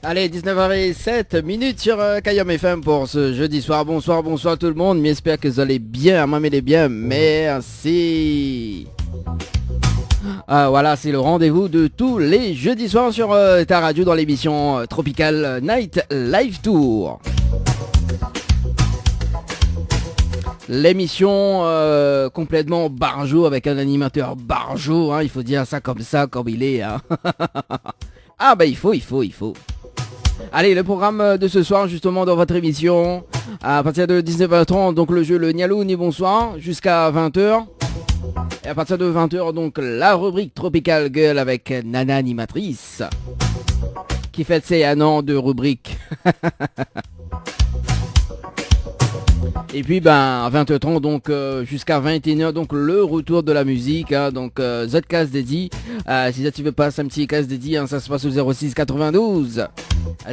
Allez, 19h07 sur Kayom FM pour ce jeudi soir. Bonsoir tout le monde. J'espère que vous allez bien. Moi, m'allez bien. Merci. Voilà, c'est le rendez-vous de tous les jeudis soirs sur ta radio dans l'émission Tropical Night Live Tour. L'émission complètement barjo avec un animateur barjo, hein, il faut dire ça, comme il est. Hein. Ah bah il faut. Allez, le programme de ce soir, justement, dans votre émission, à partir de 19h30, donc le jeu Le Nialou ni Bonsoir, jusqu'à 20h. Et à partir de 20h, donc la rubrique Tropical Girl avec Nana Animatrice, qui fête ses 1 an de rubrique. Et puis à 20h30 donc jusqu'à 21h donc le retour de la musique, hein, donc Z-Cast dédié. Si ça tu veux pas un petit cast dédié, hein, ça se passe au 06 92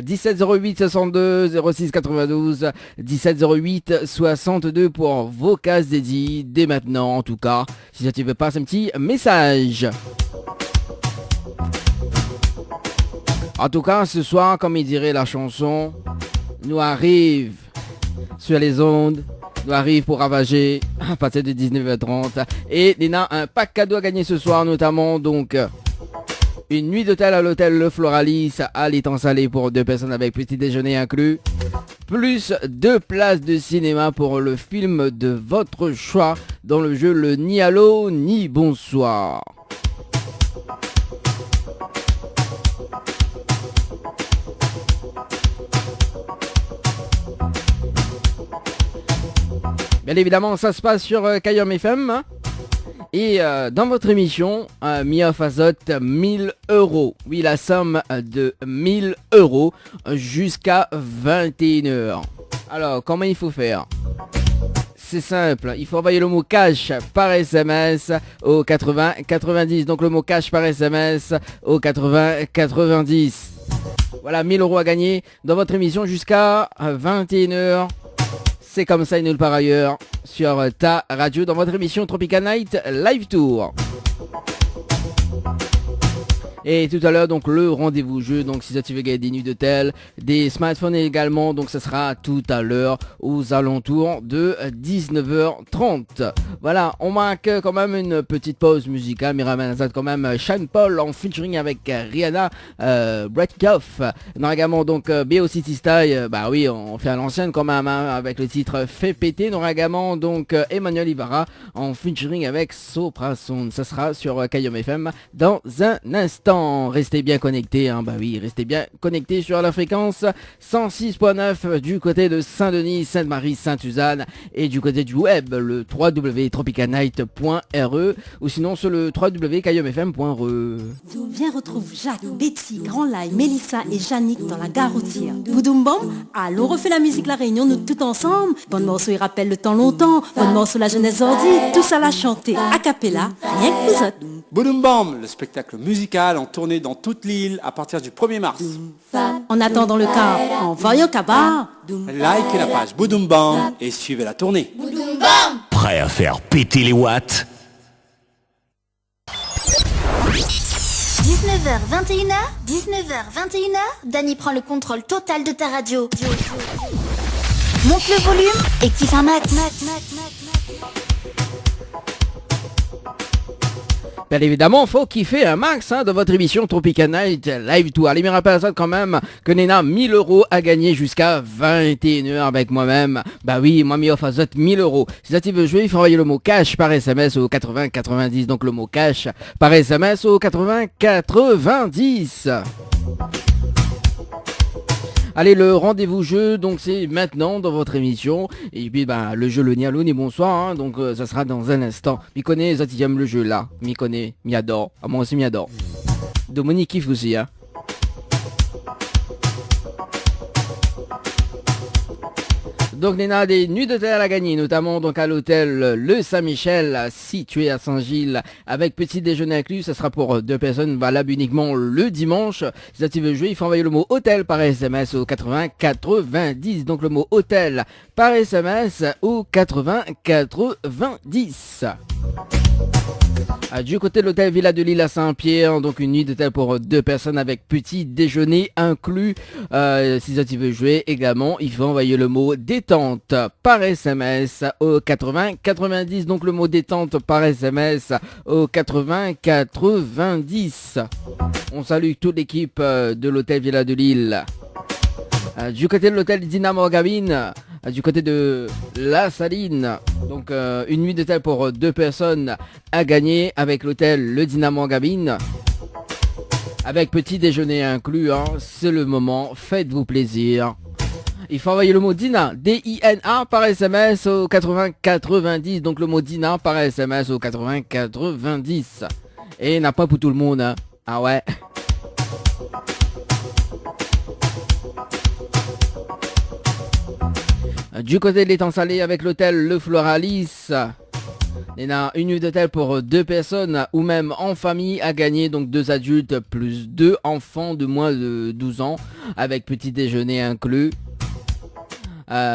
17 08 62 06 92 17 08 62 pour vos cases dédiés dès maintenant, en tout cas si ça tu veux pas un petit message. En tout cas ce soir, comme il dirait la chanson, nous arrive sur les ondes, nous arrive pour ravager à partir de 19h30. Et il y a un pack cadeau à gagner ce soir, notamment donc une nuit d'hôtel à l'hôtel Le Floralis à l'Étang Salé pour 2 personnes avec petit déjeuner inclus, plus 2 places de cinéma pour le film de votre choix dans le jeu Le Ni Allô ni Bonsoir. Bien évidemment, ça se passe sur Kayom FM. Et dans votre émission, Mia Fazot, 1000 €. Oui, la somme de 1000 € jusqu'à 21h. Alors, comment il faut faire ? C'est simple, il faut envoyer le mot cash par SMS au 80 90. Donc le mot cash par SMS au 80 90. Voilà, 1000 € à gagner dans votre émission jusqu'à 21h. C'est comme ça et nulle part ailleurs sur ta radio dans votre émission Tropical Night Live Tour. Et tout à l'heure, donc le rendez-vous jeu, donc si ça tu veux gagner des nuits d'hôtel, des smartphones également, donc ça sera tout à l'heure aux alentours de 19h30. Voilà, on marque quand même une petite pause musicale, mais ramène ça quand même Sean Paul en featuring avec Rihanna, Brett Goff. On a également donc BO City Style, bah oui, on fait à l'ancienne quand même, hein, avec le titre Fait péter. On a également donc Emmanuel Ibarra en featuring avec Sopra Sound. Ça sera sur Kayom FM dans un instant. Restez bien connectés, hein, bah oui, restez bien connectés sur la fréquence 106.9 du côté de Saint-Denis, Sainte-Marie, Sainte-Suzanne et du côté du web, le www.tropicalnight.re ou sinon sur le www.kayomfm.re. Viens retrouve Jacques, Betty, Grand Lai, Mélissa et Yannick dans la gare routière. Boudoum bom, allons refait la musique La Réunion, nous tout ensemble. Bonne morceau, il rappelle le temps longtemps. Bonne morceau, la jeunesse ordi. Tout ça l'a chanté a cappella, rien que vous autres. Boudoum bom, le spectacle musical en tournée dans toute l'île à partir du 1er mars. En attendant le car, envoyez au cabar. Likez la page Boudoum bom et suivez la tournée. Boudoum bom. Prêt à faire péter les watts? 19h21h, Dany prend le contrôle total de ta radio. Monte le volume et kiffe un max. Bien évidemment, faut kiffer un max, hein, dans votre émission Tropical Night Live Tour. Allez, me rappelle ça quand même que Nena 1000 € à gagner jusqu'à 21h avec moi-même. Bah oui, moi mi offre à 1000 €. Si ça tu veux jouer, il faut envoyer le mot cash par SMS au 80 90. Donc le mot cash par SMS au 80 90. Allez, le rendez-vous jeu, donc c'est maintenant dans votre émission. Et puis le jeu Le Nialou ni Bonsoir, hein, donc ça sera dans un instant. M'y connaît, ça t'aime le jeu là. M'y connaît, m'y adore. Ah, moi aussi m'y adore. Dominique kiffe aussi, hein. Donc il y a des nuits d'hôtel à gagner, notamment donc à l'hôtel Le Saint-Michel, situé à Saint-Gilles, avec petit déjeuner inclus. Ça sera pour 2 personnes, valable uniquement le dimanche. Si tu veux jouer, il faut envoyer le mot hôtel par SMS au 80 90. Donc le mot hôtel par SMS au 80 90. Du côté de l'hôtel Villa de Lille à Saint-Pierre, donc une nuit d'hôtel pour 2 personnes avec petit déjeuner inclus. Si ça tu veux jouer également, il faut envoyer le mot détente par SMS au 80 90. Donc le mot détente par SMS au 80 90. On salue toute l'équipe de l'hôtel Villa de Lille. Du côté de l'hôtel Dynamo Gavin, du côté de La Saline, donc une nuit d'hôtel pour 2 personnes à gagner avec l'hôtel Le Dynamo Gavin, avec petit déjeuner inclus, hein. C'est le moment, faites-vous plaisir. Il faut envoyer le mot Dina, D-I-N-A par SMS au 80 90, donc le mot Dina par SMS au 80 90. Et n'a pas pour tout le monde, hein. Ah ouais. Du côté de l'étang salé avec l'hôtel Le Floralis, il y a une nuit d'hôtel pour 2 personnes ou même en famille à gagner, donc 2 adultes plus 2 enfants de moins de 12 ans avec petit déjeuner inclus.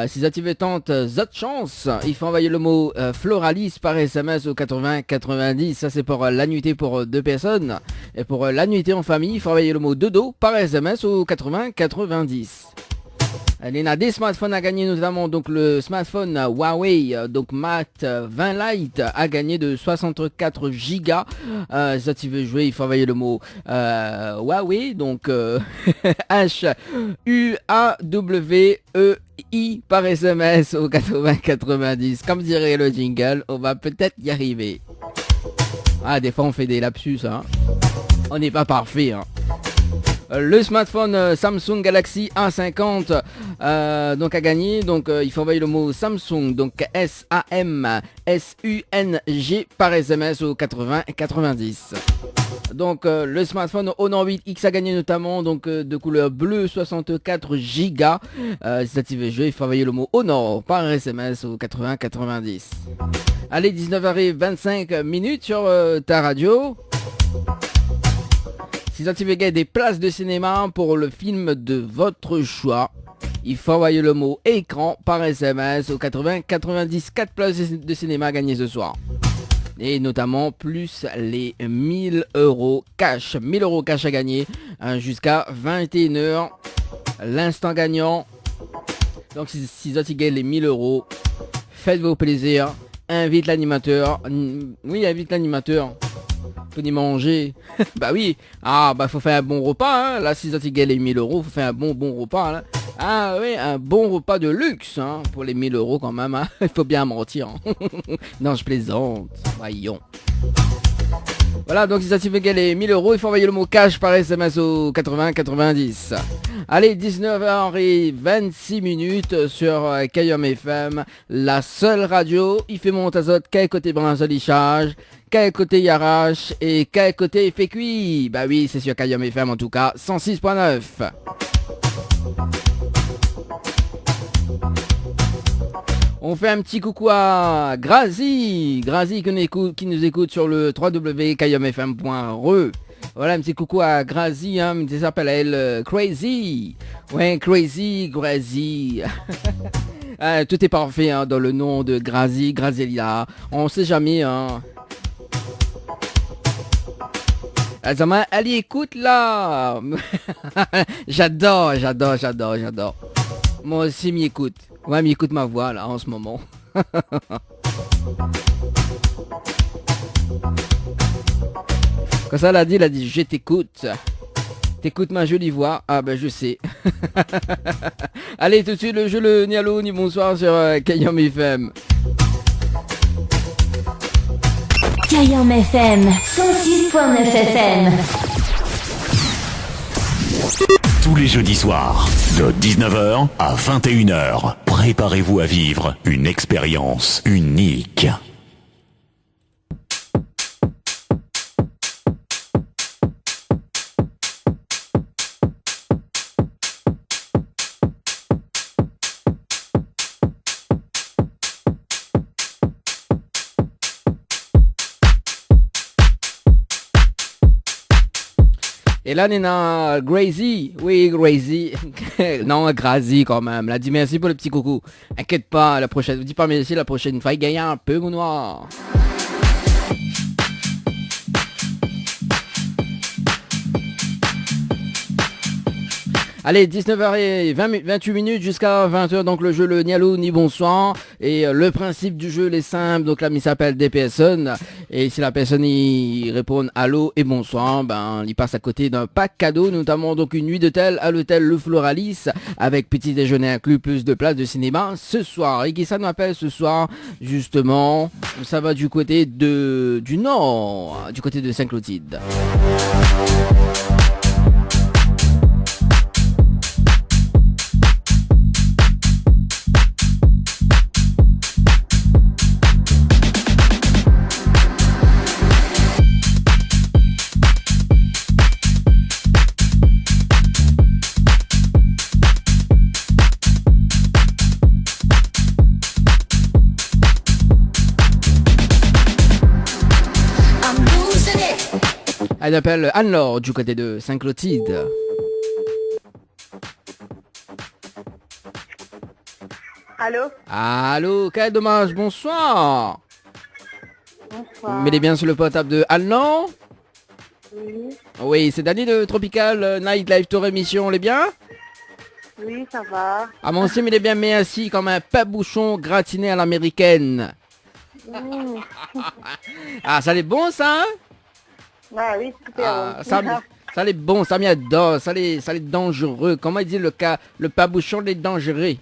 Si vous activez tente votre chance, il faut envoyer le mot Floralis par SMS au 80 90. Ça c'est pour la nuitée pour 2 personnes. Et pour la nuitée en famille, il faut envoyer le mot dodo par SMS au 80 90. Il y a des smartphones à gagner, notamment donc le smartphone Huawei, donc Mate 20 Lite à gagner de 64 Go. Si tu veux jouer, il faut envoyer le mot Huawei, donc H-U-A-W-E-I par SMS au 80 90. Comme dirait le jingle, on va peut-être y arriver. Ah, des fois on fait des lapsus, hein. On n'est pas parfait, hein. Le smartphone Samsung Galaxy A50 donc à gagner, donc il faut envoyer le mot Samsung, donc S-A-M-S-U-N-G par SMS au 80 90. Donc le smartphone Honor 8X a gagné notamment, donc de couleur bleue 64 Go. Si ça tu veux jouer, il faut envoyer le mot Honor par SMS au 80 90. Allez, 19h25 sur ta radio. Si ça tu veux gagner des places de cinéma pour le film de votre choix, il faut envoyer le mot écran par SMS au 80 90. 4 places de cinéma à gagner ce soir. Et notamment plus les 1000 euros cash. 1000 euros cash à gagner jusqu'à 21h. L'instant gagnant. Donc si ça tu gagnes les 1000 euros, faites-vous plaisir. Invite l'animateur. Oui, invite l'animateur. Pour y manger. Bah oui. Ah bah faut faire un bon repas, hein. Là si ça tu gagnes les 1000 euros, faut faire un bon repas, hein. Ah oui, un bon repas de luxe, hein, pour les 1000 euros quand même, hein. Il faut bien mentir, hein. Non, je plaisante. Voyons. Voilà, donc si ça tu veux gagner les 1000 euros, il faut envoyer le mot cash par SMS au 80 90. Allez, 19h26 sur KM FM, la seule radio. Il fait mon azote, quel côté branchage, quel côté Yarache et quel côté fait cuit. Bah oui, c'est sur KM FM en tout cas, 106.9. On fait un petit coucou à Grazi qui nous écoute sur le www.kayomfm.re. Voilà, un petit coucou à Grazi, hein, qui s'appelle elle Crazy. Ouais, Crazy. Tout est parfait, hein, dans le nom de Grazi, Grazielia. On sait jamais, hein. Elle y écoute là. J'adore. Moi aussi m'y écoute. Ouais, mais écoute ma voix là en ce moment. Quand ça elle a dit je t'écoute. T'écoutes ma jolie voix. Ah ben je sais. Allez tout de suite le jeu le Nialo ni bonsoir sur KM FM. KM FM 106.9 FM. Tous les jeudis soirs, de 19h à 21h, préparez-vous à vivre une expérience unique. Et là, Nena, Grazy. Oui, Grazy. Non, Grazy quand même. Elle a dit merci pour le petit coucou. Inquiète pas, la prochaine. Dis pas merci, la prochaine fois, il gagne un peu, mon noir. Allez, 19h28 minutes jusqu'à 20h, donc le jeu le ni allô ni bonsoir. Et le principe du jeu est simple, donc là il s'appelle des personnes. Et si la personne y répond allô et bonsoir, ben il passe à côté d'un pack cadeau, notamment donc une nuit d'hôtel à l'hôtel Le Floralis, avec petit déjeuner inclus, plus de places de cinéma ce soir. Et qui ça nous appelle ce soir? Justement, ça va du côté du nord, du côté de Saint-Clotilde. Elle appelle Anne-Laure du côté de Saint-Clotilde. Allô? Allô, quel dommage, bonsoir. Bonsoir. Mettez bien sur le portable de Anne-Laure. Oui. Oui, c'est Dani de Tropical Nightlife Tour Émission, on est bien? Oui, ça va. Ah mon sim, il est bien assis comme un pain-bouchon gratiné à l'américaine. Ah, ça est bon ça, hein? Ah oui, super Ah, bon. ça est bon, ça m'y adore, ça est dangereux. Comment il dit le pain-bouchon est dangereux?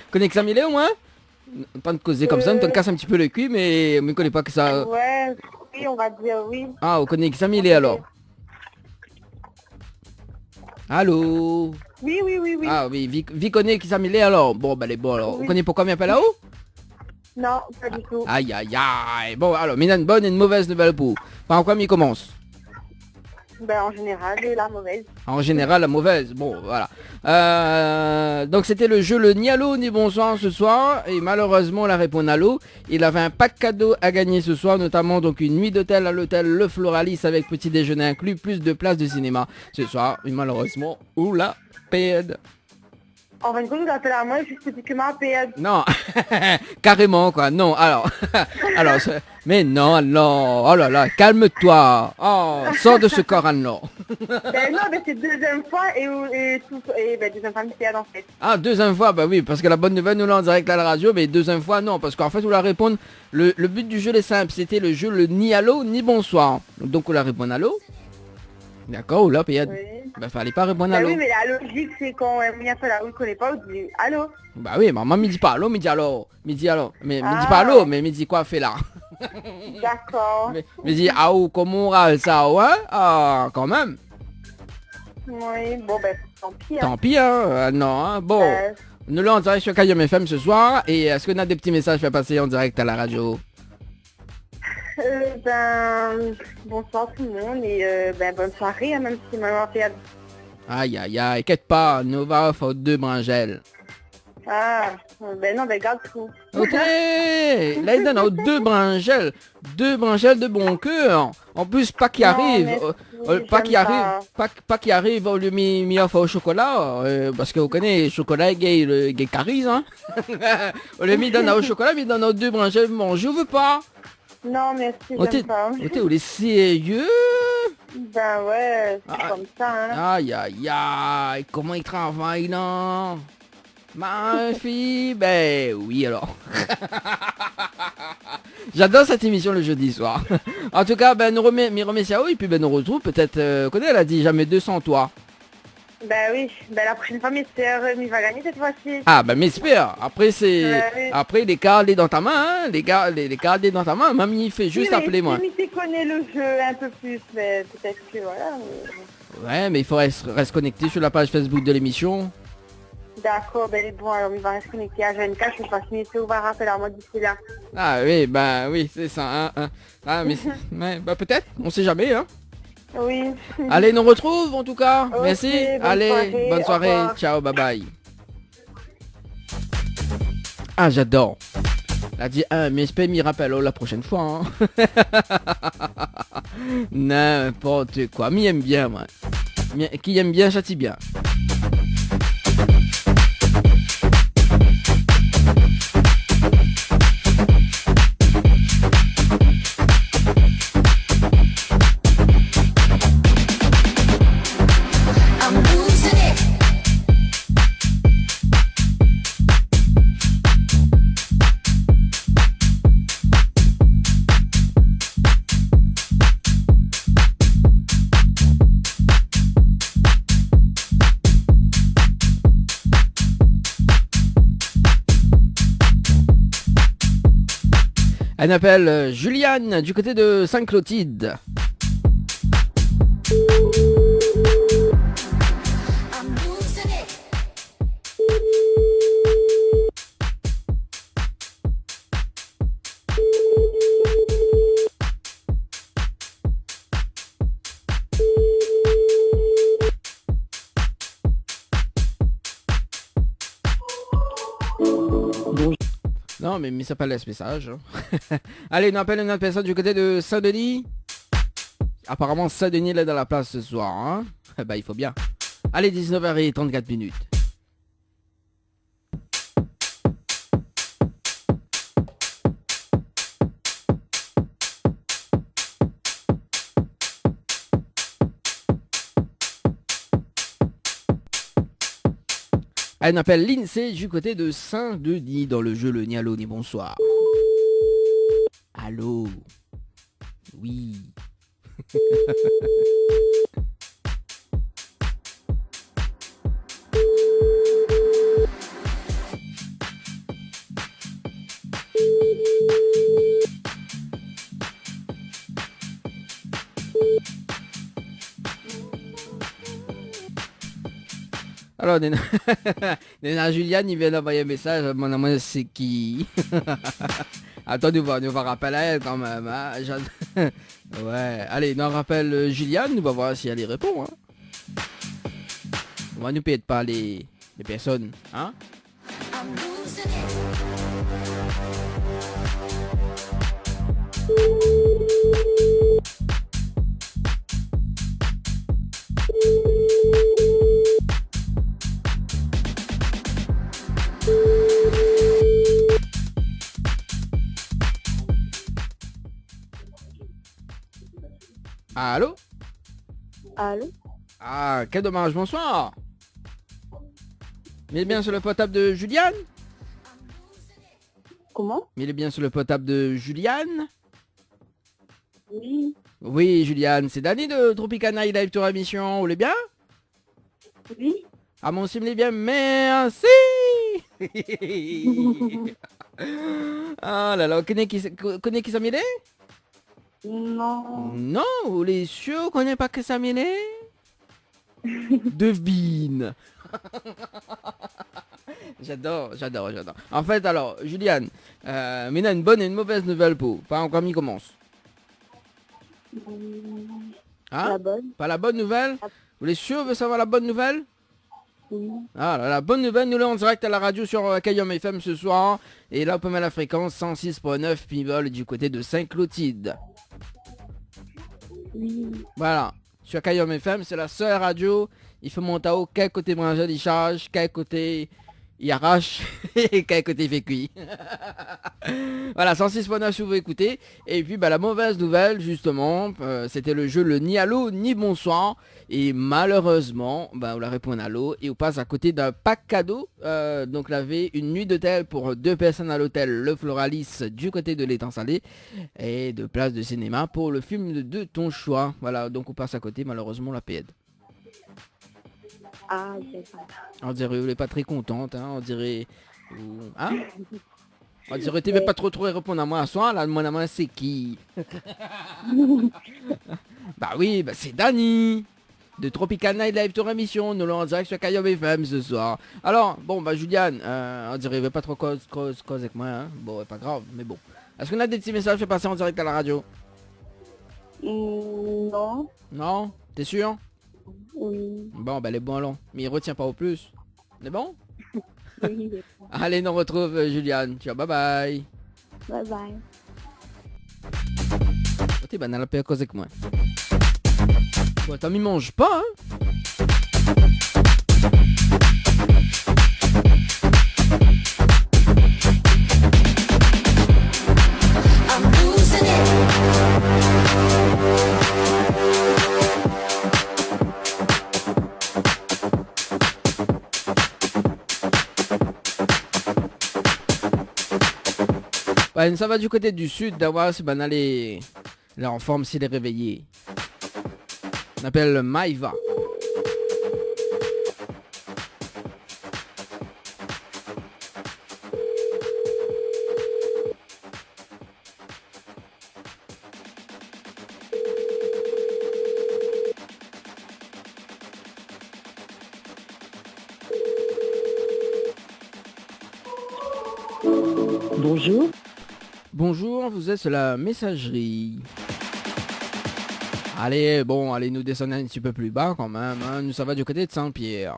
Connais que ça m'y est au moins? Pas de causer comme ça, on te casse un petit peu le cul, mais on ne connaît pas que ça. Ouais, oui, on va dire oui. Ah, on connaît que ça m'y est alors. Allô? Oui, oui, oui, oui. Ah oui, vi connaît qui ça m'y est alors. Bon, bah les bon alors. Oui. On connaît pourquoi il n'y a pas là-haut? Non, pas du tout. Aïe aïe aïe. Bon alors, mais il y a une bonne et une mauvaise nouvelle pour. Par quoi il commence? Ben, en général, la mauvaise. En général la mauvaise. Bon voilà. Donc c'était le jeu le ni allô ni bonsoir ce soir. Et malheureusement la réponse allô. Il avait un pack cadeau à gagner ce soir, notamment donc une nuit d'hôtel à l'hôtel Le Floralis avec petit déjeuner inclus, plus de places de cinéma ce soir. Et malheureusement, oula, pède. En fin de compte, vous appelez à moi juste que ma paye. Non, carrément quoi, non, alors, mais non, non, oh là là, calme-toi, oh, sors de ce corps, non. Ben non, ben c'est deuxième fois et ben deuxième fois, c'est en fait. Ah, deuxième fois, bah oui, parce que la bonne nouvelle, nous l'a en direct à la radio, mais deuxième fois, non, parce qu'en fait, vous la répondre, le but du jeu est simple, c'était le jeu le ni allô, ni bonsoir. Donc, on la répond allô. D'accord, ou là, puis Oui. bah fallait pas répondre Ben allô. oui, mais la logique, c'est quand on appelle à où, on connaît pas, on dit allô. Bah oui, maman me dit pas allô, me dit alors, me dit alors, mais me dit Ah. pas allô, mais me dit quoi fait là. D'accord. Me dit ah ou comment on râle ça, ouais, ah quand même. Oui, bon ben, tant pis. Tant pis, hein, non, hein. Bon, Euh, nous l'avons en direct sur KM FM ce soir, et est-ce qu'on a des petits messages à passer en direct à la radio? Ben, bonsoir tout le monde et ben, bonne soirée, hein, même si maman fait... Aïe, aïe, aïe, inquiète pas, nous va faire 2 brangelles. Ah, ben non, ben garde tout. Ok, là il donne 2 brangelles de bon cœur. En plus, pas qui Non, arrive, merci, pas qui j'aime arrive, pas qui arrive, on lui mis offre au chocolat, parce que vous connaissez, le chocolat gay carise, hein. On lui mis donne au chocolat, mais il donne 2 brangelles, bon, je veux pas. Non, merci, On j'aime pas. on est sérieux? Ben ouais, c'est Ah. comme ça, hein. Aïe, aïe, aïe, comment il travaille, là? Ma fille, ben oui, alors. J'adore cette émission le jeudi soir. En tout cas, ben nous remercie à eux, et puis ben nous retrouve peut-être, connais, elle a dit jamais 200 toi. Ben oui, ben la prochaine fois, mes sœurs, il va gagner cette fois-ci. Ah, ben m'espère. Après, c'est, Ouais, oui. après, les cartes dans ta main, hein, les cartes dans ta main, mamie, fait juste Oui, appeler moi. mais si tu connais le jeu un peu plus, mais peut-être que voilà. Ouais, mais il faut rester connecté sur la page Facebook de l'émission. D'accord, ben bon, alors il va rester connecté à Jeanne je vais pas finir, on va rappeler à moi d'ici là. Ah oui, ben oui, c'est ça, hein. Ah, mais, ouais, bah peut-être, on sait jamais, hein. Oui. Allez, nous retrouve en tout cas. Ok, Merci. bonne Allez, soirée, bonne au soirée. revoir. Ciao, bye bye. Ah, j'adore. Elle a dit, ah, mais espère m'y rappelle la prochaine fois. Hein. N'importe quoi. M'y aime bien, moi. Qui aime bien, châtie bien. Elle appelle Juliane du côté de Saint-Clotilde. Non, mais ça pas laisse message. Allez, on appelle une autre personne du côté de Saint-Denis. Apparemment, Saint-Denis est dans la place ce soir. Hein. Bah, il faut bien. Allez, 19h34 minutes. Elle appelle Lindsay du côté de Saint-Denis dans le jeu le ni allô ni bonsoir. Allô. Oui. Alors, Nena Juliane, il vient d'envoyer un message. Mon amour, c'est qui? Attends, on va rappeler elle quand même. Hein? Ouais, allez, on rappelle Juliane, on va voir si elle y répond. Hein? On va nous payer pas les personnes. Hein? Allô? Allô? Ah, quel dommage, bonsoir. Mais bien sur le portable de Juliane? Comment? Mais il est bien sur le portable de Juliane? Oui. Oui, Juliane, c'est Dani de Tropicana Live Tour Émission, vous l'êtes bien? Oui. Ah, mon sim l'est bien, merci. Ah là là, connais qui ça m'aide? Non. Non, vous les sûr qu'on n'est pas que ça m'aide? Devine. J'adore. En fait, alors, Juliane, mais une bonne et une mauvaise nouvelle pour. Pas encore m'y commence. Hein? La bonne? Pas la bonne nouvelle? Vous êtes sûr de savoir la bonne nouvelle? Oui. Ah, la bonne nouvelle, nous l'avons en direct à la radio sur Kayom FM ce soir. Et là, on peut mettre la fréquence 106.9 Pivol du côté de Saint-Clotilde. Oui. Voilà. Sur Kayom FM, c'est la seule radio. Il faut monter à haut, quel côté branché il charge, quel côté il arrache et quel côté il fait cuit. Voilà, 106.9 si vous écoutez. Et puis la mauvaise nouvelle justement, c'était le jeu le ni allô ni bonsoir. Et malheureusement, on la répond allô et on passe à côté d'un pack cadeau. Donc là, avait une nuit d'hôtel pour 2 personnes à l'hôtel Le Floralis du côté de l'étang salé. Et de place de cinéma pour le film de ton choix. Voilà, donc on passe à côté malheureusement la PED. Ah, c'est ça. On dirait vous n'êtes pas très contente, hein, on dirait... Hein? On dirait tu ne veux pas trop répondre à moi à soir, là, mon amant c'est qui? Bah oui, c'est Dani de Tropical Night Live Tour Émission, nous l'avons en direct sur Kayom FM ce soir. Alors, bon, Juliane, on dirait veut pas trop cause avec moi, hein. Bon, pas grave, mais bon. Est-ce qu'on a des petits messages fait passer en direct à la radio? Non. Non? T'es sûr? Oui. Bon, les bons allons. Mais il retient pas au plus. C'est bon? Oui. Allez, on retrouve Juliane. Ciao, bye bye. Bye bye. T'es banal la paix cause avec moi. Bon, t'as mis mange pas, hein? Ouais, ça va du côté du sud d'avoir ce banal est en forme s'il est réveillé. On appelle Maïva. Bonjour. Bonjour, vous êtes sur la messagerie. Allez, bon, allez nous descendre un petit peu plus bas quand même, hein. Nous, ça va du côté de Saint-Pierre.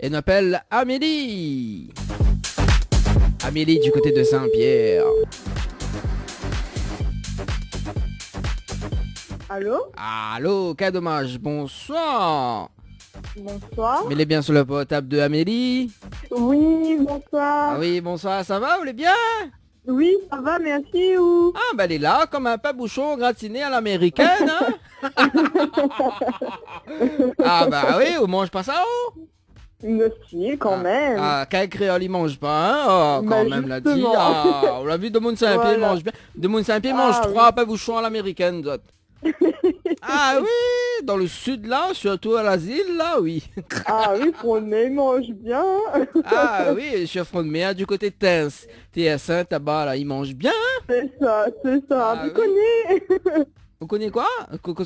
Et on appelle Amélie. Amélie du côté de Saint-Pierre. Allô? Allô, quel dommage, bonsoir. Bonsoir. Mais il est bien sur le portable de Amélie. Oui, bonsoir. Ah oui, bonsoir, ça va, vous allez bien? Oui, ça va, merci. Ou... Ah, bah elle est là, comme un pas-bouchon gratiné à l'américaine, hein? Ah bah oui, on mange pas ça, oh? Le style, quand même. Ah, quel créole, il mange pas, hein? Oh, quand Bah, même, l'a dit. justement. Ah, on l'a vu, de Moun Saint-Pierre, il Voilà. mange bien. De Moun Saint-Pierre, mange Ah, 3 pas-bouchons à l'américaine, d'autres. Ah oui, dans le sud là, surtout à l'asile là, oui. Ah oui, Froné mange bien. Ah oui, je suis à front de mer du côté de Tens. TS1, tabac là, il mange bien. C'est ça, c'est ça. Ah Tu oui. connais? Vous connaissez quoi? Que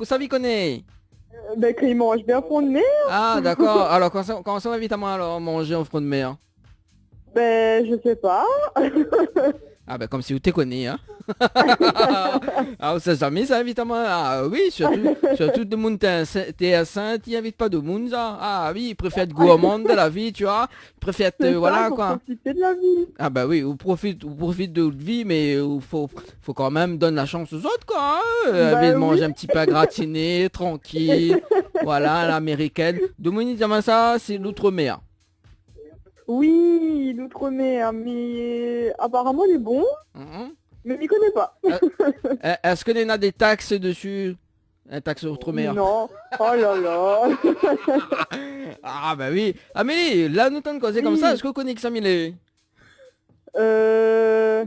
ça vous connaît? Ben, qu'il mange bien Froné. Ah d'accord, alors quand ça m'invite à moi alors manger en front de mer? Ben, je sais pas. Ah ben comme si vous te connaissez, hein. Ah on sait jamais ça invite à moi. Ah oui, surtout de monde TS1, il invite pas de monde ça. Ah oui, il préfère être gourmand de la vie, tu vois. Il préfère C'est ça, voilà faut quoi. profiter de la vie. Ah bah oui, on profite de votre vie, mais faut quand même donner la chance aux autres quoi. Hein. Bah De manger oui. un petit peu gratiné, tranquille. Voilà, l'américaine. Dominique ça, c'est l'outre-mer. Oui, l'outre-mer, mais apparemment il est bon, Mhm. mais il connaît pas. Est-ce qu'il y en a des taxes dessus? Un taxe outre-mer? Non. Oh là là. Ah bah oui. Amélie, là nous t'en causer comme Oui. ça, est-ce que vous connaissez que ça Millet? Je me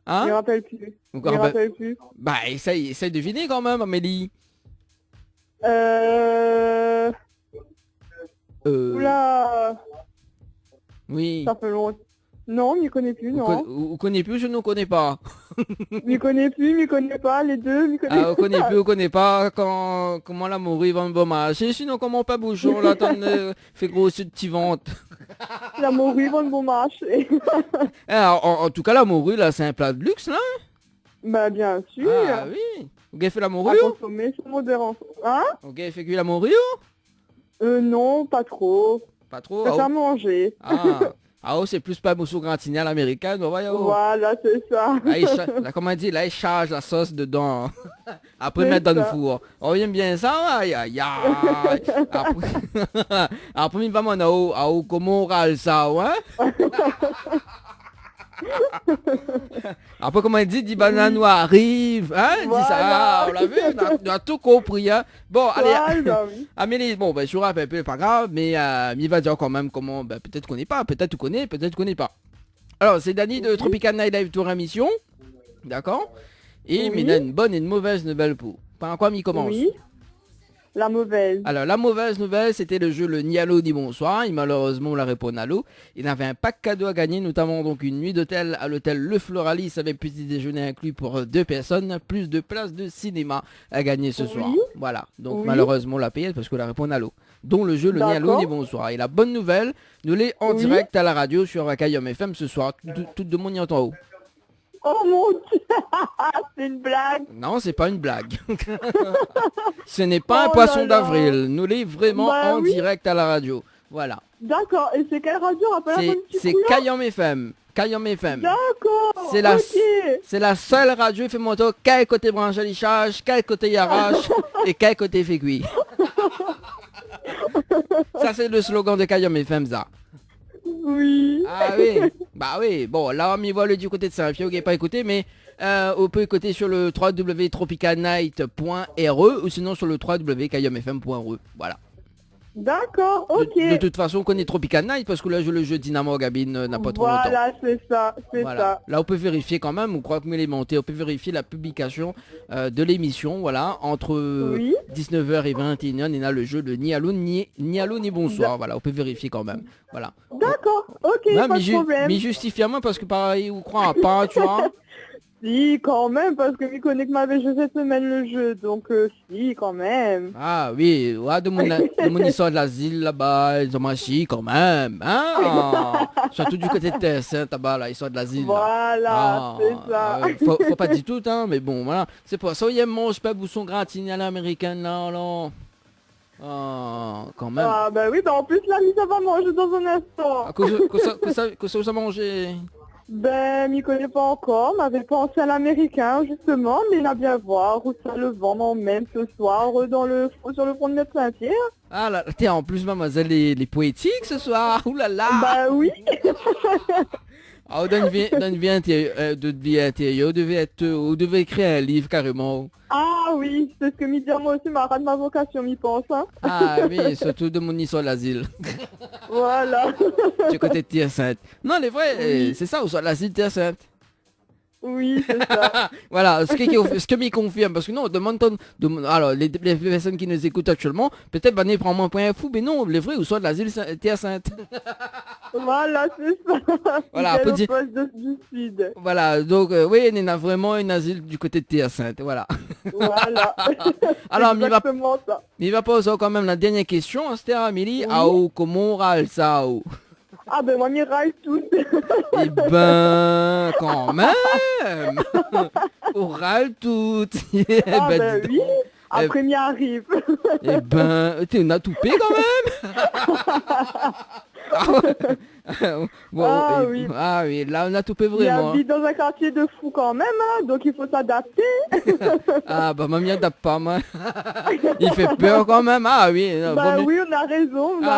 Hein? rappelle plus. Vous Je me rappelle- rappelle plus. Bah essaye de deviner quand même Amélie. Oula, Oui. ça fait longtemps. Non, m'y connais plus, non. Vous connaissez plus, je ne connais pas. M'y connais plus, m'y connais pas, les deux, m'y connais Ah, vous connaissez plus, vous connaissez pas comment la mourir va me marcher, sinon comment pas bouchon là, t'en fait grossir de petit ventre. La morue, bon bon marché. En tout cas la morue là c'est un plat de luxe là. Bah bien sûr. Ah oui. Vous avez fait la À morue? consommer sur modérance. Hein? Vous avez fait cuire la morue? Non, pas trop. Pas trop. Pas Ah, à manger. c'est plus pas moussou gratiné à l'américaine, on va y avoir. Voilà, c'est ça. Là, comment on dit, là, il charge la sauce dedans. Après, C'est mettre dans le ça. four. On vient bien ça, aïe, aïe, aïe. Après, il va m'en à comment on râle ça, ouais. Après, comment il dit banano arrive, hein, il dit ça, Voilà. on l'a vu, on a tout compris, hein. Bon, allez, Voilà, oui. Amélie, bon, ben, je vous rappelle, pas grave, mais il va dire quand même comment, ben, peut-être qu'on n'est pas, peut-être tu connais, peut-être tu connais pas. Alors, c'est Dani de Tropical Night Live Tour émission, d'accord? Et Oui. il a une bonne et une mauvaise nouvelle pour. Par quoi il commence? Oui. La mauvaise. Alors, la mauvaise nouvelle, c'était le jeu Le Nialo dit bonsoir. Et malheureusement, on l'a répondu à l'eau. Il avait un pack cadeau à gagner, notamment donc une nuit d'hôtel à l'hôtel Le Floralis avec petit déjeuner inclus pour 2 personnes, plus de places de cinéma à gagner ce Oui. soir. Voilà. Donc, Oui. malheureusement, on l'a payé parce qu'on l'a répondu à l'eau. dont le jeu Le Ni Allô D'accord. Ni Bonsoir. Et la bonne nouvelle, nous l'est en Oui. direct à la radio sur Kayom FM ce soir. Tout de monde y entend haut. Oh mon Dieu, c'est une blague. Non, c'est pas une blague. Ce n'est pas un Oh poisson là là. d'avril. Nous l'est vraiment Bah en oui. direct à la radio. Voilà. D'accord, et c'est quelle radio? Rappelle-moi un petit C'est coup, là. Kayom FM. Kayom FM. D'accord, C'est la, ok. c'est la seule radio fait moto quel côté branche les charges, quel côté y arrache et quel côté fait cuit. Ça c'est le slogan de Kayom FM ça. Oui. Ah oui, bah oui. Bon là on m'y voit le du côté de Saint-Pierre, ok pas écouté mais on peut écouter sur le www.tropicalnight.re ou sinon sur le www.kayomfm.re. Voilà. D'accord, ok. De toute façon on connaît Tropical Night parce que là je le jeu Dynamo Gabine n'a pas trop longtemps. Voilà, c'est ça, c'est Voilà. ça. Là on peut vérifier quand même, on croit que l'élémentaire, on peut vérifier la publication de l'émission, voilà, entre Oui. 19h et 21h, il y a le jeu de Ni Allô Ni Bonsoir, voilà, on peut vérifier quand même, voilà. D'accord, ok, Ouais, pas de problème. mais justifie-moi parce que pareil, on croit pas, tu vois. Si, quand même, parce que mi connaît que m'avait joué cette semaine le jeu, donc si, quand même. Ah oui, ouais, de mon histoire de l'asile là-bas, ils ont marché quand même, hein. Surtout du côté de Terre Sainte là-bas, là, histoire de l'asile. Là. Voilà, Ah, c'est ça. ouais, faut pas dire tout, hein, mais bon, voilà. C'est pour ça, il mange pas bousson gratiné à l'américaine, là, là. Ah, quand même. Ah bah oui, bah en plus la mise ça va manger dans un instant. À cause que ça vous a mangé. Ben, m'y connaît pas encore, m'avait pensé à l'américain justement, mais il a bien voir où ça le vend même ce soir sur le pont de Saint-Pierre. Ah là, t'es en plus, mademoiselle, les poétiques ce soir. Ouh là là. Bah oui. Ah, dans une vie intérieure, vous devez écrire un livre carrément. Ah oui, c'est ce que m'y dit moi aussi, ma rate ma vocation, m'y pense, hein. Ah oui, surtout de mon histoire de l'asile. Voilà. Du côté de Terre Sainte. Non, les vrais, c'est ça, au soit de l'asile Terre Sainte. Oui, c'est ça. Voilà, ce que m'y confirme, parce que non, alors, les personnes qui nous écoutent actuellement, peut-être, ben, prend moins point fou, mais non, les vrais, ou soit de l'asile Terre Sainte. Voilà, c'est ça. Voilà, Fidèle petit- au poste du Sud. Voilà, donc, oui, il y a vraiment un asile du côté de Terre Sainte, voilà. Voilà. Alors, C'est exactement ça. il va poser quand même la dernière question, hein, c'était Amélie. Oui. Ah, oh, comment on râle ça, oh. Ah ben moi m'y râle tout. Eh ben, quand même. On râle toutes. Eh Ah ben, ben dis oui. donc. Après m'y arrive. Eh ben, on a tout payé quand même. Ah ouais. Bon, Ah eh, oui. ah oui, là on a tout payé Il vraiment. habite dans un quartier de fous quand même, hein, donc il faut s'adapter. Ah bah mamie adapte pas moi. Il fait peur quand même. Ah oui. Bah vaut mieux- oui, on a Ah.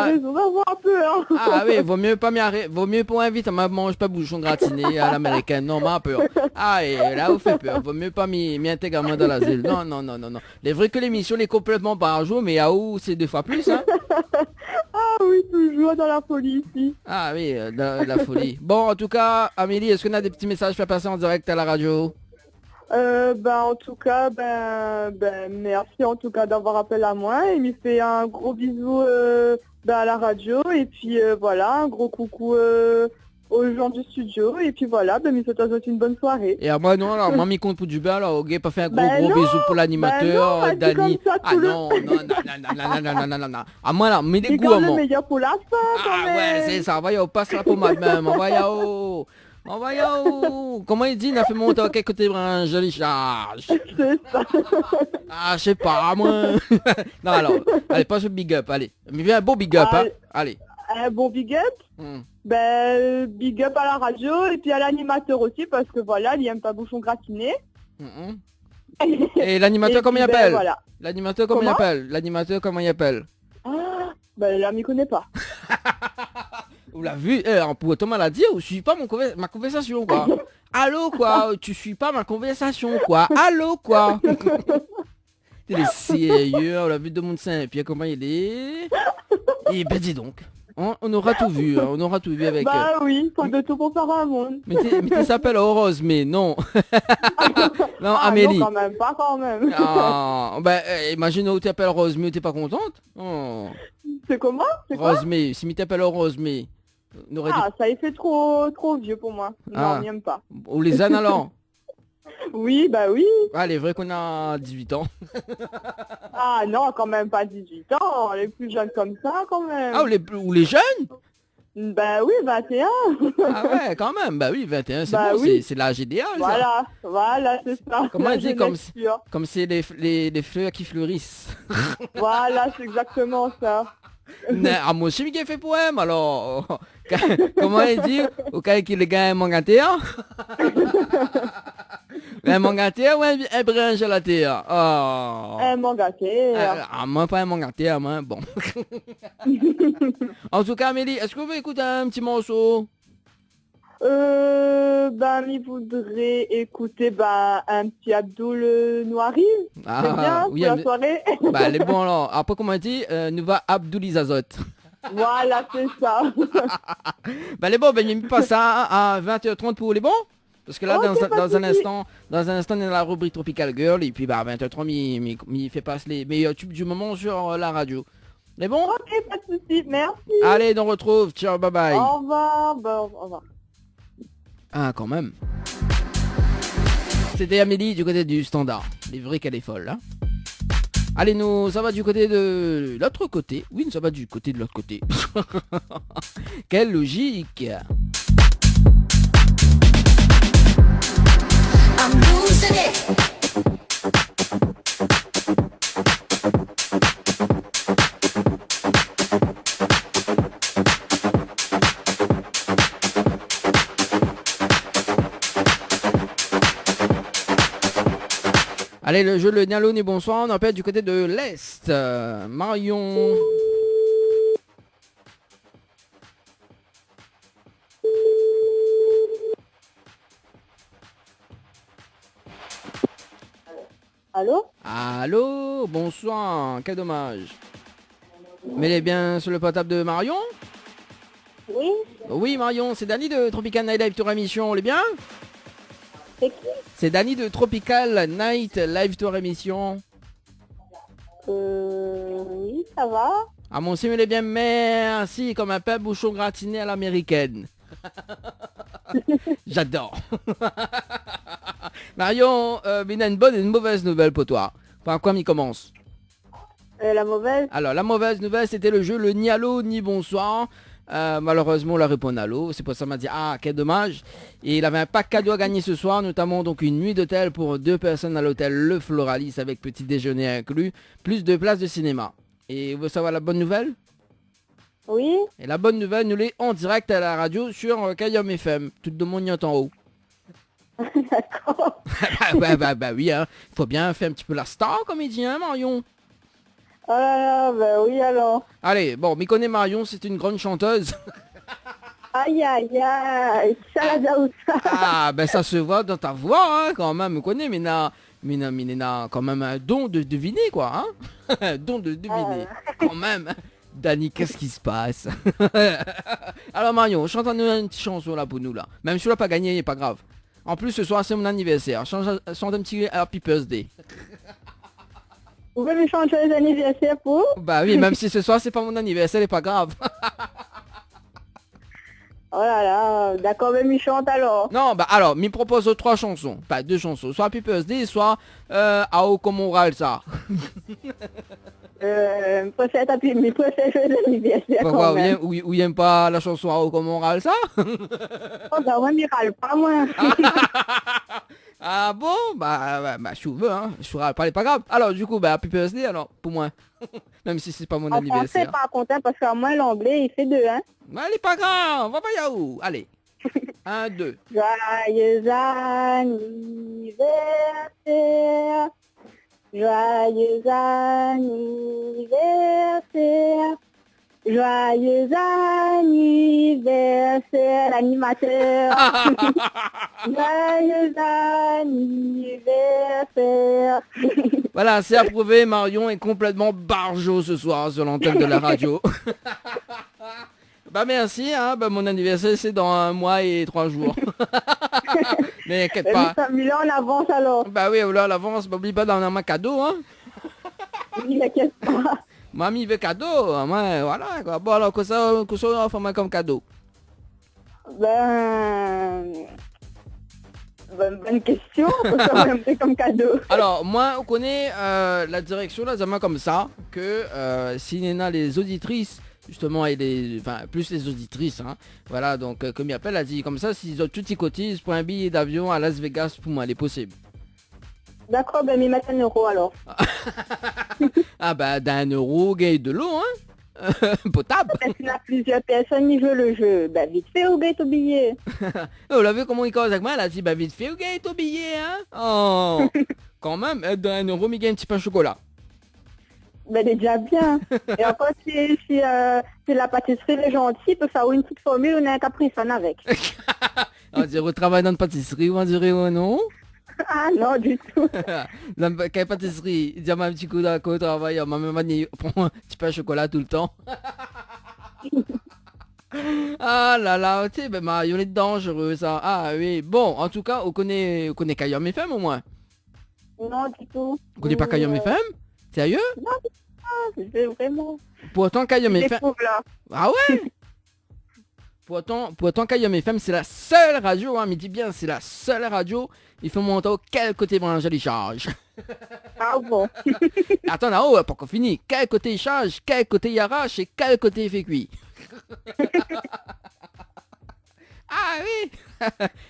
raison d'avoir peur. Ah oui, vaut mieux pas vaut mieux pour inviter, ma mange pas bouchon gratiné à l'américaine, non, m'a peur. Ah et là vous fait peur, vaut mieux pas m'y intégrer moi dans l'asile. Non, non, non, non, non. Les vrai que l'émission est complètement par jour, mais à où c'est 2 fois plus, hein. Ah oui, toujours dans la folie ici. Ah oui, la folie. Bon, en tout cas, Amélie, est-ce qu'on a des petits messages à faire passer en direct à la radio? Ben en tout cas, ben merci en tout cas d'avoir appelé à moi. Il me fait un gros bisou à la radio et puis voilà, un gros coucou aux gens du studio et puis voilà, ben il souhaite à une bonne soirée. Et à moi, non, alors, moi, m'y compte pour du bien, alors, ok, pas fait un gros, Ben gros non, bisou pour l'animateur, ben non, Dani. dis comme ça, Ah tout le- non, non, non, non, non, non, non, non, non, non. À moi, là, mais C'est des quand le gourmands. meilleur pour la fin quand Ah même. ouais, c'est ça, va y passe la pommade même, on va y on va y comment il dit, il a fait monter à quel côté un joli charge. C'est ça. Ah, je sais pas, moi. Non, alors, allez, passe le big up, allez. Mais viens, un beau big up, hein. Allez. Un bon big up. Hmm. Ben big up à la radio et puis à l'animateur aussi parce que voilà, il aime pas bouchon gratiné. Mhm. Et l'animateur, Et comment il puis, ben, appelle? voilà. L'animateur, comment il Comment appelle? L'animateur, comment il appelle? Ah, ben là, m'y connaît pas. Vous l'avez vu, pour autant maladie, je suis pas ma conversation, quoi. Allô, quoi, tu suis pas ma conversation, quoi. Allô, quoi. Il est sérieux, on l'a vu de monde Saint-Pierre, comment il est. Et ben dis donc, on aura tout vu, hein, on aura tout vu avec... Bah oui, faut de tout pour faire un monde. Mais tu s'appelles Rose, mais non. Non, Ah Amélie. non, quand même, pas quand même. Ah, ben, imagine où tu t'appelles Rose, mais t'es pas contente. Oh. C'est comment? C'est quoi? Rose, mais si tu t'appelles Rose, mais... Ah, ça y fait trop vieux pour moi. Non, Ah. on n'y aime pas. Ou les ânes alors. Oui, bah oui. Ah, il est vrai qu'on a 18 ans. Ah non, quand même pas 18 ans, les plus jeunes comme ça quand même. Ah, ou les jeunes? Bah oui, 21. Ah ouais, quand même. Bah oui, 21, c'est Bah bon, oui. c'est l'âge idéal, ça. Voilà, c'est ça. Comment La on dit, jeunesse pure. comme c'est les fleurs qui fleurissent. Voilà, c'est exactement ça. Ah, moi aussi, qui fait poème, alors. Comment il dit, au cas qu'il les gagne un mangateur? Un mangateur ou un branche à la terre? Oh. Un mangaté. Moi, pas un mangateur, moi, bon. En tout cas, Amélie, est-ce que vous pouvez écouter un petit morceau? Ben, il voudrait écouter un petit Abdoul Noiri. C'est bien oui, pour la soirée. Bah, elle est bon, alors. Après, comme on dit, nous va Abdoulizazot. Voilà, c'est ça. Bah, les bons, ben, il me passe ça à 20h30 pour les bons. Parce que là, Ok, dans un instant, on est dans la rubrique Tropical Girl. Et puis, bah, à 20h30, il fait passer les meilleurs tubes du moment sur la radio. Les bons? Ok, pas de soucis, merci. Allez, on retrouve. Ciao, bye bye. Au revoir. Au revoir. Ah, quand même. C'était Amélie du côté du standard. C'est vrai qu'elle est folle, hein. Allez, nous, ça va du côté de l'autre côté. Oui, ça va du côté de l'autre côté. Quelle logique. I'm losing it. Allez, le jeu Le Nialoni, bonsoir. On appelle du côté de l'Est. Marion. Allô? Allô, bonsoir. Quel dommage. Mais elle est bien sur le portable de Marion? Oui? Oui, Marion, c'est Dani de Tropical Night Live Tour Émission. On est bien? C'est qui? C'est Dani de Tropical Night Live Tour Émission. Oui, ça va. Ah, mon sim, il est bien, merci, comme un pain bouchon gratiné à l'américaine. J'adore. Marion, il a une bonne et une mauvaise nouvelle pour toi. Par quoi m'y commence? La mauvaise? Alors, la mauvaise nouvelle, c'était le jeu le ni allô ni bonsoir. Malheureusement, on a répondu allô. C'est pour ça qu'on m'a dit, ah, quel dommage. Et il avait un pack cadeau à gagner ce soir, notamment donc une nuit d'hôtel pour 2 personnes à l'hôtel Le Floralis avec petit déjeuner inclus, plus 2 places de cinéma. Et vous voulez savoir la bonne nouvelle? Oui? Et la bonne nouvelle, nous l'est en direct à la radio sur Kayam FM. Tout le monde y entend haut. D'accord. bah oui, hein. Faut bien faire un petit peu la star, comme il dit, hein, Marion. Oh là là, bah oui alors. Allez, bon, m'y connaît Marion, c'est une grande chanteuse. Aïe aïe aïe, ça. Ah, ben ça se voit dans ta voix, hein, quand même, me connaît, mais n'a quand même un don de deviner, quoi, hein. Un don de deviner, quand même. Dani, qu'est-ce qui se passe? Alors Marion, chante-nous une petite chanson là pour nous, là. Même si tu l'as pas gagné, pas grave. En plus, ce soir, c'est mon anniversaire. Chante un petit Happy Birthday. Vous pouvez me chanter les anniversaires pour? Bah oui, même si ce soir, c'est pas mon anniversaire, c'est pas grave. Oh là là, d'accord, mais me chante alors. Non, bah alors, m'y propose 3 chansons. Pas 2 chansons. Soit Happy Birthday, soit Ao comme on râle ça. Préfère taper, mais préfère jouer l'anniversaire Pourquoi quand même. ou il aime pas la chanson Ao comme on râle ça? Oh bah ouais, mais râle pas moi. Ah bon, bah je veux, hein. Je râle pas, c'est pas grave. Alors du coup, bah Happy Birthday, alors, pour moi. Même si c'est pas mon En français, anniversaire. pas content parce qu'à moi, l'anglais, il fait 2, hein. Bah, allez, pas grave, on va pas Yahoo. Allez. 1, 2. Joyeux anniversaire. Joyeux anniversaire. Joyeux anniversaire, l'animateur. Joyeux anniversaire. Voilà, c'est approuvé. Marion est complètement barjot ce soir sur l'antenne de la radio. Bah merci, hein. Bah, mon anniversaire c'est dans 1 mois et 3 jours. Mais inquiète pas. Mais là en avance alors. Bah oui, là l'avance, bah, oublie pas d'en avoir un cadeau, hein. Oui, t'inquiète pas. Mamie veut cadeau, ouais, voilà quoi. Bon alors que ça offre comme cadeau. Ben... Bonne question. Ça va me faire comme cadeau. Alors, moi, on connaît la direction, là, ça comme ça, que s'il y en a les auditrices, justement, et enfin, plus les auditrices, hein, voilà, donc, comme il appelle, elle a dit, comme ça, s'ils ont tout y cotisent pour un billet d'avion à Las Vegas, pour moi, elle est possible. D'accord, ben, mais mettre 1 euro alors. Ah, bah, d'1 euro, gagne de l'eau, hein. Potable. Parce qu'il y a plusieurs personnes qui veulent le jeu. Ben, vite fait, ou gagne ton billet. Vous l'avez vu comment il cause avec moi? Elle a dit, bah, vite fait, gagne ton billet, hein. Oh, quand même, d'1 euro, mais gagne un petit pain au chocolat. Ben, c'est déjà bien. Et encore, si la pâtisserie est gentille, peut faire une petite formule, on a un capricène avec. On dirait au travail dans une pâtisserie, on dirait ou non? Ah non, du tout. Dans quelle pâtisserie? Il dit à un petit coup d'un côté, travail, ma maman prend un petit pain au chocolat tout le temps. Ah là là, tu sais, ben Marion est dangereux ça. Ah oui, bon, en tout cas, on connaît Kayom FM au moins. Non, du tout. On connaît pas Kayom FM? Sérieux? Non, c'est vraiment... Pourtant Kayom Je FM... découvre là. Ah ouais? Pourtant Kayom FM c'est la seule radio, hein, mais dis bien, c'est la seule radio. Il faut monter au quel côté brancher les charges. Ah bon. Attends là-haut, pas qu'on finit. Quel côté il charge, quel côté il arrache et quel côté il fait cuit. Ah oui.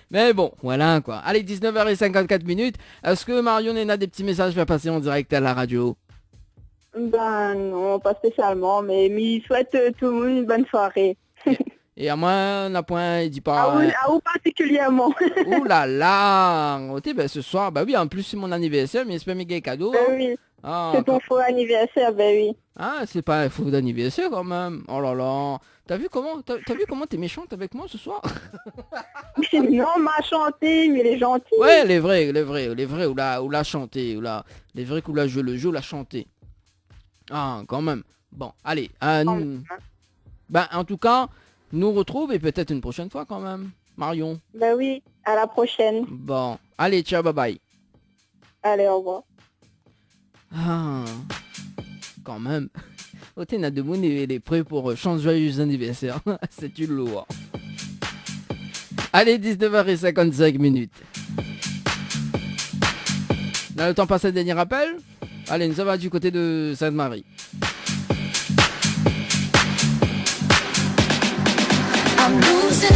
Mais bon, voilà quoi. Allez, 19h54. Est-ce que Marion a des petits messages à passer en direct à la radio? Ben non, pas spécialement, mais il souhaite tout le monde une bonne soirée. Et à moi, on a point, il dit pas... À vous particulièrement. Ouh là là. Ok, ben ce soir, bah oui, en plus c'est mon anniversaire, mais c'est pas mes gars cadeaux. Ben Hein. oui. Ah, C'est ton faux anniversaire, ben oui. ah, c'est pas un faux d'anniversaire quand même. Oh là là. T'as vu comment t'es méchante avec moi ce soir? Non, m'a chanté, mais il est gentil. Ouais, les vrais, ou la chanté, les vrais qu'on l'a joué le jeu, ou l'a chanté. Ah, quand même. Bon, allez. Ben, en tout cas, nous retrouve et peut-être une prochaine fois quand même. Marion. Ben oui, à la prochaine. Bon, allez, ciao, bye bye. Allez, au revoir. Ah, quand même. Otena de Moon est prêt pour chanter joyeux anniversaire. C'est une loi. Allez, 19h55. On a le temps de passer le dernier appel. Allez, nous sommes du côté de Sainte-Marie. I'm losing it.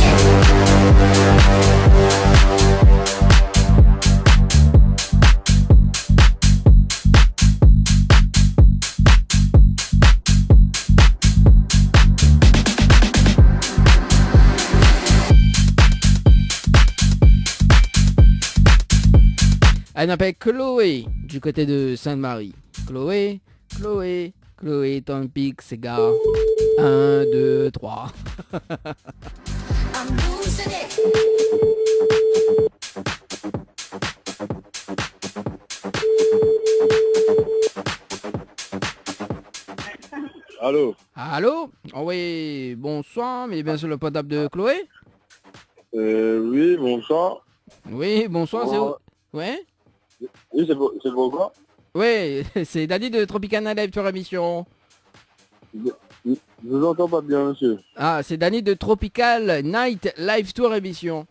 Elle m'appelle Chloé du côté de Sainte-Marie. Chloé, ton pic, c'est gars. 1, 2, 3. I'm losing it. Allô? Allô? Oh oui, bonsoir, mais bien sûr le potable de Chloé. Oui, bonsoir. Oui, bonsoir, c'est où? Ouais? Oui, c'est pourquoi? Oui, c'est Daddy de Tropicana Live Tour Émission. Je vous entends pas bien, monsieur. Ah, c'est Danny de Tropical Night Live Tour Émission.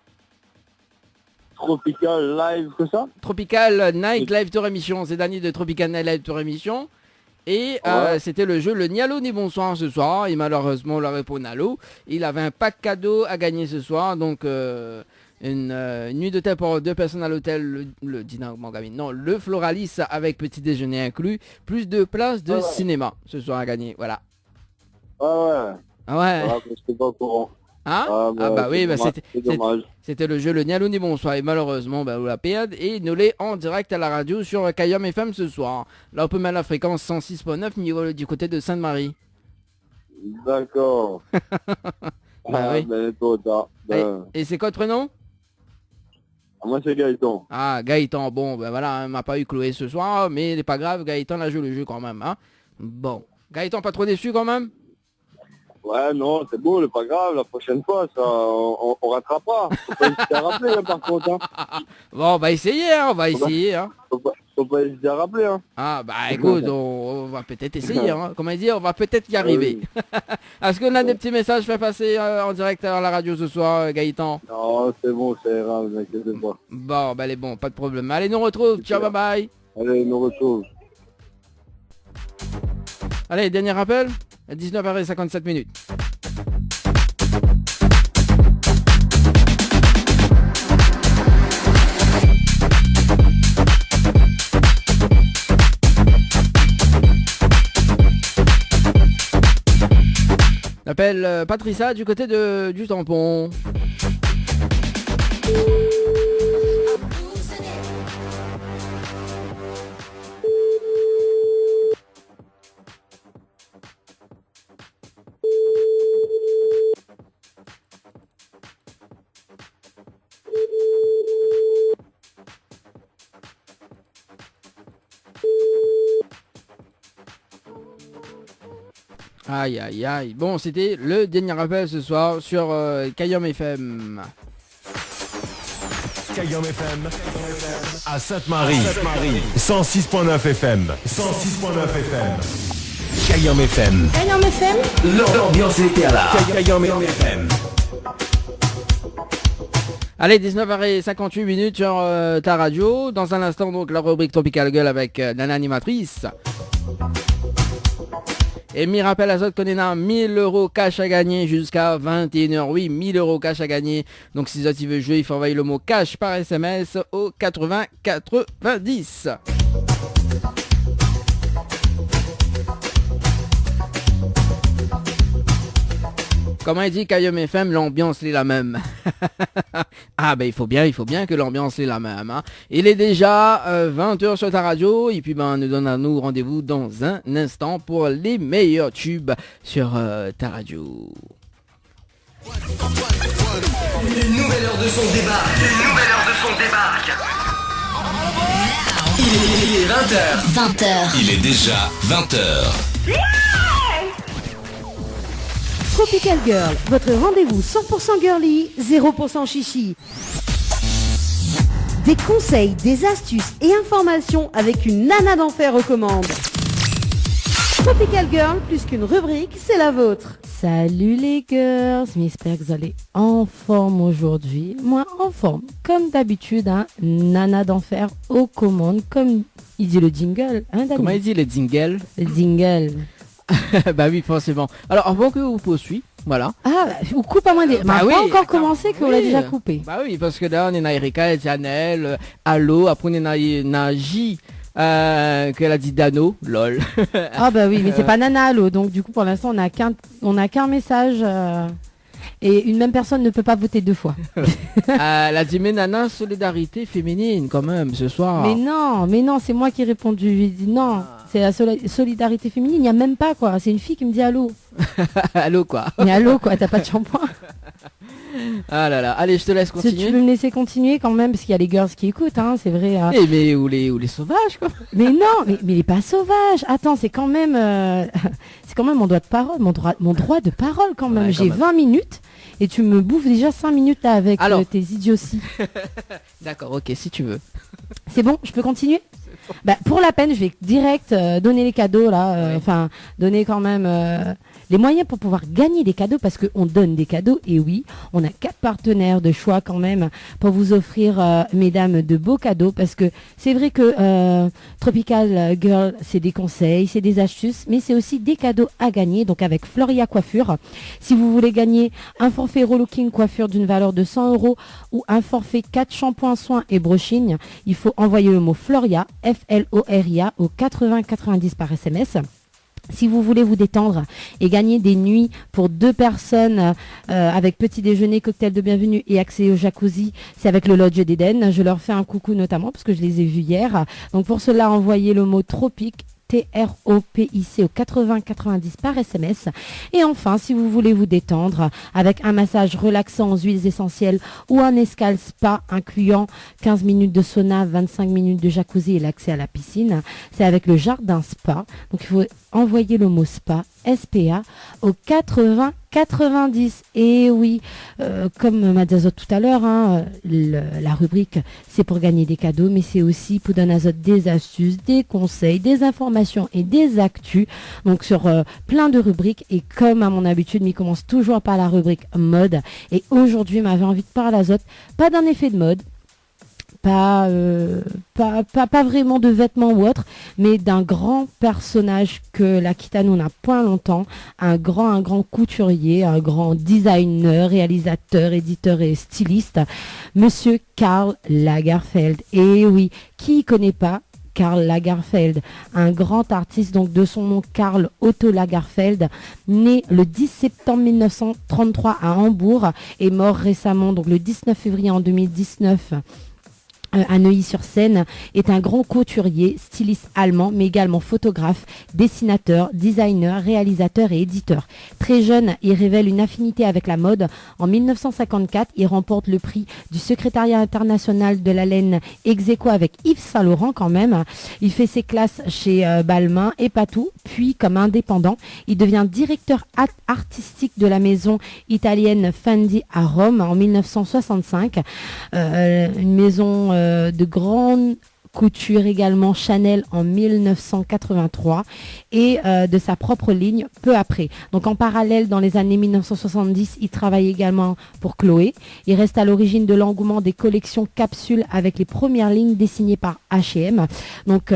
Tropical Live, c'est ça? Tropical Night Live Tour Émission, c'est Danny de Tropical Night Live Tour Émission. Et c'était le jeu le ni allô ni bonsoir ce soir. Et malheureusement, on leur répond allô. Il avait un pack cadeau à gagner ce soir. Donc, une nuit d'hôtel pour 2 personnes à l'hôtel. Le Dina Mangamine. Non, le Floralis avec petit déjeuner inclus. Plus de places de cinéma ce soir à gagner. Voilà. Ah ouais. Ah ouais. Ah, je suis pas au courant. Hein? Ah bah oui, bah c'est dommage. c'était le jeu le ni allô ni bonsoir et malheureusement on la perd et nous l'est en direct à la radio sur Kayom FM ce soir. Là on peut mettre la fréquence 106.9 niveau du côté de Sainte-Marie. D'accord. Oui. Ben, trop tard. Et c'est quoi votre nom? Moi c'est Gaëtan. Ah Gaëtan, bon ben voilà, on m'a pas eu Chloé ce soir, mais c'est pas grave, Gaëtan a joué le jeu quand même. Hein. Bon. Gaëtan pas trop déçu quand même? Ouais, non, c'est beau, c'est pas grave, la prochaine fois, ça, on rattrapera. Faut pas hésiter à rappeler, hein, par contre. Hein. Bon, on va essayer, hein, on va essayer. Hein. Faut faut pas hésiter à rappeler. Hein. Ah bah écoute, on va peut-être essayer, hein. Comment dire, on va peut-être y arriver. Est-ce qu'on a des petits messages fait passer en direct à la radio ce soir, Gaëtan? Non, c'est bon, ça ira, ne inquiétez pas. Bon, bah elle est bon, pas de problème. Allez, nous retrouve, ciao, bye bye. Allez, nous retrouve. Allez, dernier rappel, à 19h57. J'appelle Patricia du côté du tampon. Aïe aïe aïe. Bon, c'était le dernier rappel ce soir sur Kayom FM. Kayom FM à Sainte-Marie. 106.9 FM. 106.9 FM. Kayom FM. Kayom FM. L'ambiance était là. Kayom FM. Allez, 19h58 sur ta radio. Dans un instant, donc, la rubrique Tropical Girl avec Nana Animatrice. Et m'y rappelle à Zot qu'on a 1000 € cash à gagner jusqu'à 21h. Oui, 1000 € cash à gagner. Donc si Zot il veut jouer, il faut envoyer le mot cash par SMS au 80 90. Comment il dit Kayom FM, l'ambiance est la même. Ah ben il faut bien que l'ambiance est la même. Hein. Il est déjà 20h sur ta radio et puis nous donnons rendez-vous dans un instant pour les meilleurs tubes sur ta radio. Une nouvelle heure de son débarque. Il est 20h. Il est déjà 20h. Tropical Girl, votre rendez-vous 100% girly, 0% chichi. Des conseils, des astuces et informations avec une nana d'enfer aux commandes. Tropical Girl, plus qu'une rubrique, c'est la vôtre. Salut les girls, j'espère que vous allez en forme aujourd'hui. Moi en forme, comme d'habitude, hein, nana d'enfer aux commandes, comme il dit le jingle. Hein, comment il dit le jingle? Le jingle. Bah oui, forcément. Alors, avant que vous poursuivez, voilà. Ah, on coupe à moins des... Bah oui, pas encore commencé qu'on l'a déjà coupé. Bah oui, parce que là, on est na Erika, Janelle, Allo, après on est na J, qu'elle a dit Dano, lol. Ah bah oui, mais c'est pas Nana Allo, donc du coup, pour l'instant, on a qu'un message... Et une même personne ne peut pas voter deux fois. Elle a dit, mais Nana, solidarité féminine quand même ce soir. Mais non, c'est moi qui ai répondu. J'ai dit non, c'est la solidarité féminine, il n'y a même pas quoi. C'est une fille qui me dit allô. Allô quoi. Mais allô quoi, t'as pas de shampoing. Ah là là, allez, je te laisse continuer. Tu peux me laisser continuer quand même, parce qu'il y a les girls qui écoutent, hein, c'est vrai. Hein. Eh mais ou les sauvages quoi. Mais non, mais il est pas sauvage. Attends, c'est quand même mon droit de parole, mon droit de parole quand même. Ouais, j'ai 20 minutes. Et tu me bouffes déjà 5 minutes là avec tes idioties. D'accord, ok, si tu veux. C'est bon, je peux continuer ? Bah, pour la peine, je vais direct donner les cadeaux là. Enfin, donner quand même les moyens pour pouvoir gagner des cadeaux parce qu'on donne des cadeaux. Et oui, on a 4 partenaires de choix quand même pour vous offrir, mesdames, de beaux cadeaux. Parce que c'est vrai que Tropical Girl, c'est des conseils, c'est des astuces, mais c'est aussi des cadeaux à gagner. Donc avec Floria Coiffure, si vous voulez gagner un forfait Relooking coiffure d'une valeur de 100 € ou un forfait 4 shampoings, soins et brushing, il faut envoyer le mot Floria, Floria, au 80 90 par SMS. Si vous voulez vous détendre et gagner des nuits pour 2 personnes avec petit déjeuner, cocktail de bienvenue et accès au jacuzzi, c'est avec le Lodge d'Eden. Je leur fais un coucou notamment parce que je les ai vus hier. Donc pour cela, envoyez le mot tropique. TROPIC au 80 90 par SMS. Et enfin, si vous voulez vous détendre avec un massage relaxant aux huiles essentielles ou un escale spa incluant 15 minutes de sauna, 25 minutes de jacuzzi et l'accès à la piscine, c'est avec le Jardin Spa. Donc il faut envoyer le mot spa SPA au 80 90. Et oui, comme m'a dit Azot tout à l'heure, hein, la rubrique c'est pour gagner des cadeaux, mais c'est aussi pour donner Azot des astuces, des conseils, des informations et des actus. Donc sur plein de rubriques. Et comme à mon habitude, m'y commence toujours par la rubrique mode. Et aujourd'hui, m'avait envie de parler Azot, pas d'un effet de mode. Pas vraiment de vêtements ou autre, mais d'un grand personnage que l'Aquitaine n'a point longtemps, un grand couturier, un grand designer, réalisateur, éditeur et styliste, monsieur Karl Lagerfeld. Et oui, qui connaît pas Karl Lagerfeld, un grand artiste donc de son nom Karl Otto Lagerfeld, né le 10 septembre 1933 à Hambourg et mort récemment donc le 19 février en 2019 à Neuilly-sur-Seine, est un grand couturier, styliste allemand, mais également photographe, dessinateur, designer, réalisateur et éditeur. Très jeune, il révèle une affinité avec la mode. En 1954, il remporte le prix du secrétariat international de la laine ex-aequo avec Yves Saint-Laurent quand même. Il fait ses classes chez Balmain et Patou, puis comme indépendant, il devient directeur artistique de la maison italienne Fendi à Rome en 1965. Une maison de grande couture également Chanel en 1983 et de sa propre ligne peu après. Donc en parallèle, dans les années 1970, il travaille également pour Chloé. Il reste à l'origine de l'engouement des collections capsules avec les premières lignes dessinées par H&M. Donc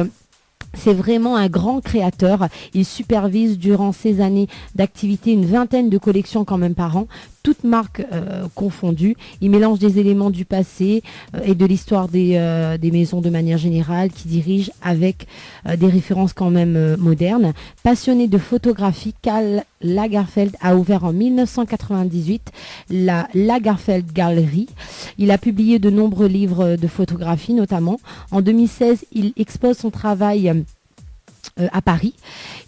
c'est vraiment un grand créateur. Il supervise durant ses années d'activité une vingtaine de collections quand même par an, toutes marques confondues. Il mélange des éléments du passé et de l'histoire des maisons de manière générale qui dirige avec des références quand même modernes. Passionné de photographie, Karl Lagerfeld a ouvert en 1998 la Lagerfeld Gallery. Il a publié de nombreux livres de photographie notamment. En 2016, il expose son travail à Paris.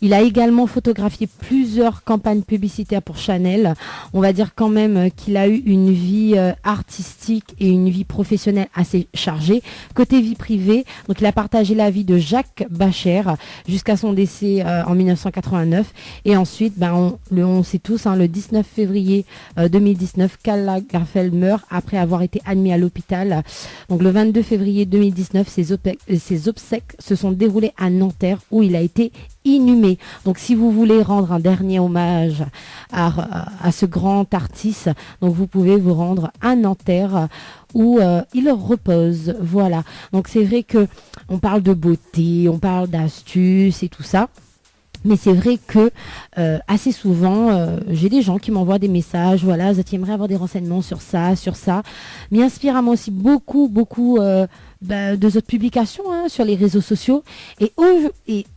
Il a également photographié plusieurs campagnes publicitaires pour Chanel. On va dire quand même qu'il a eu une vie artistique et une vie professionnelle assez chargée. Côté vie privée, donc il a partagé la vie de Jacques Bacher jusqu'à son décès en 1989. Et ensuite, on sait tous, hein, le 19 février 2019, Karl Lagerfeld meurt après avoir été admis à l'hôpital. Donc le 22 février 2019, ses obsèques se sont déroulées à Nanterre où il a été inhumé. Donc si vous voulez rendre un dernier hommage à ce grand artiste, donc vous pouvez vous rendre à Nanterre où il repose. Voilà. Donc c'est vrai que on parle de beauté, on parle d'astuces et tout ça. Mais c'est vrai que assez souvent, j'ai des gens qui m'envoient des messages, voilà, tu aimerais avoir des renseignements sur ça. M'y inspire à moi aussi beaucoup de votre publication sur les réseaux sociaux. Et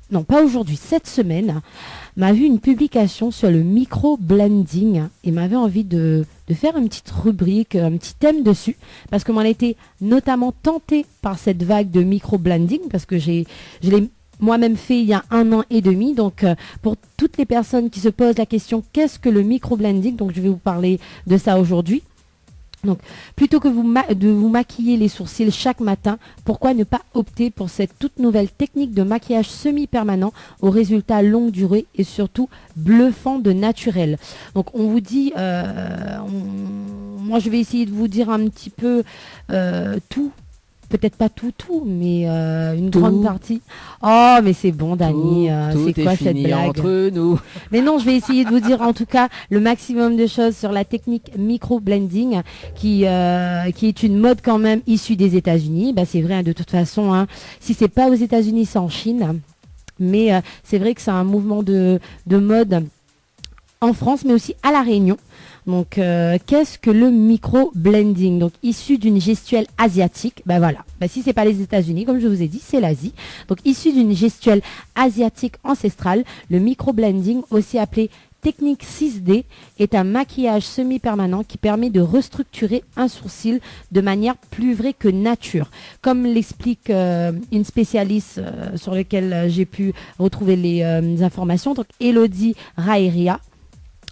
non, pas aujourd'hui, cette semaine, m'a vu une publication sur le micro-blending et m'avait envie de faire une petite rubrique, un petit thème dessus, parce que moi, j'ai été notamment tentée par cette vague de micro-blending, parce que je l'ai moi-même fait il y a 1 an et demi. Donc, pour toutes les personnes qui se posent la question, qu'est-ce que le micro-blending? Donc, je vais vous parler de ça aujourd'hui. Donc, plutôt que de vous maquiller les sourcils chaque matin, pourquoi ne pas opter pour cette toute nouvelle technique de maquillage semi-permanent au résultat longue durée et surtout bluffant de naturel. Donc, on vous dit, moi je vais essayer de vous dire un petit peu tout. Peut-être pas tout, mais une grande partie. Oh, mais c'est bon, Dani. C'est quoi cette blague entre nous. Mais non, je vais essayer de vous dire en tout cas le maximum de choses sur la technique micro-blending qui est une mode quand même issue des États-Unis. C'est vrai, de toute façon, hein, si c'est pas aux États-Unis, c'est en Chine. Mais c'est vrai que c'est un mouvement de mode en France, mais aussi à La Réunion. Donc, qu'est-ce que le micro-blending? Donc, issu d'une gestuelle asiatique. Voilà. Si c'est pas les États-Unis, comme je vous ai dit, c'est l'Asie. Donc, issu d'une gestuelle asiatique ancestrale, le micro-blending, aussi appelé technique 6D, est un maquillage semi-permanent qui permet de restructurer un sourcil de manière plus vraie que nature. Comme l'explique une spécialiste sur laquelle j'ai pu retrouver les informations, donc Elodie Raeria.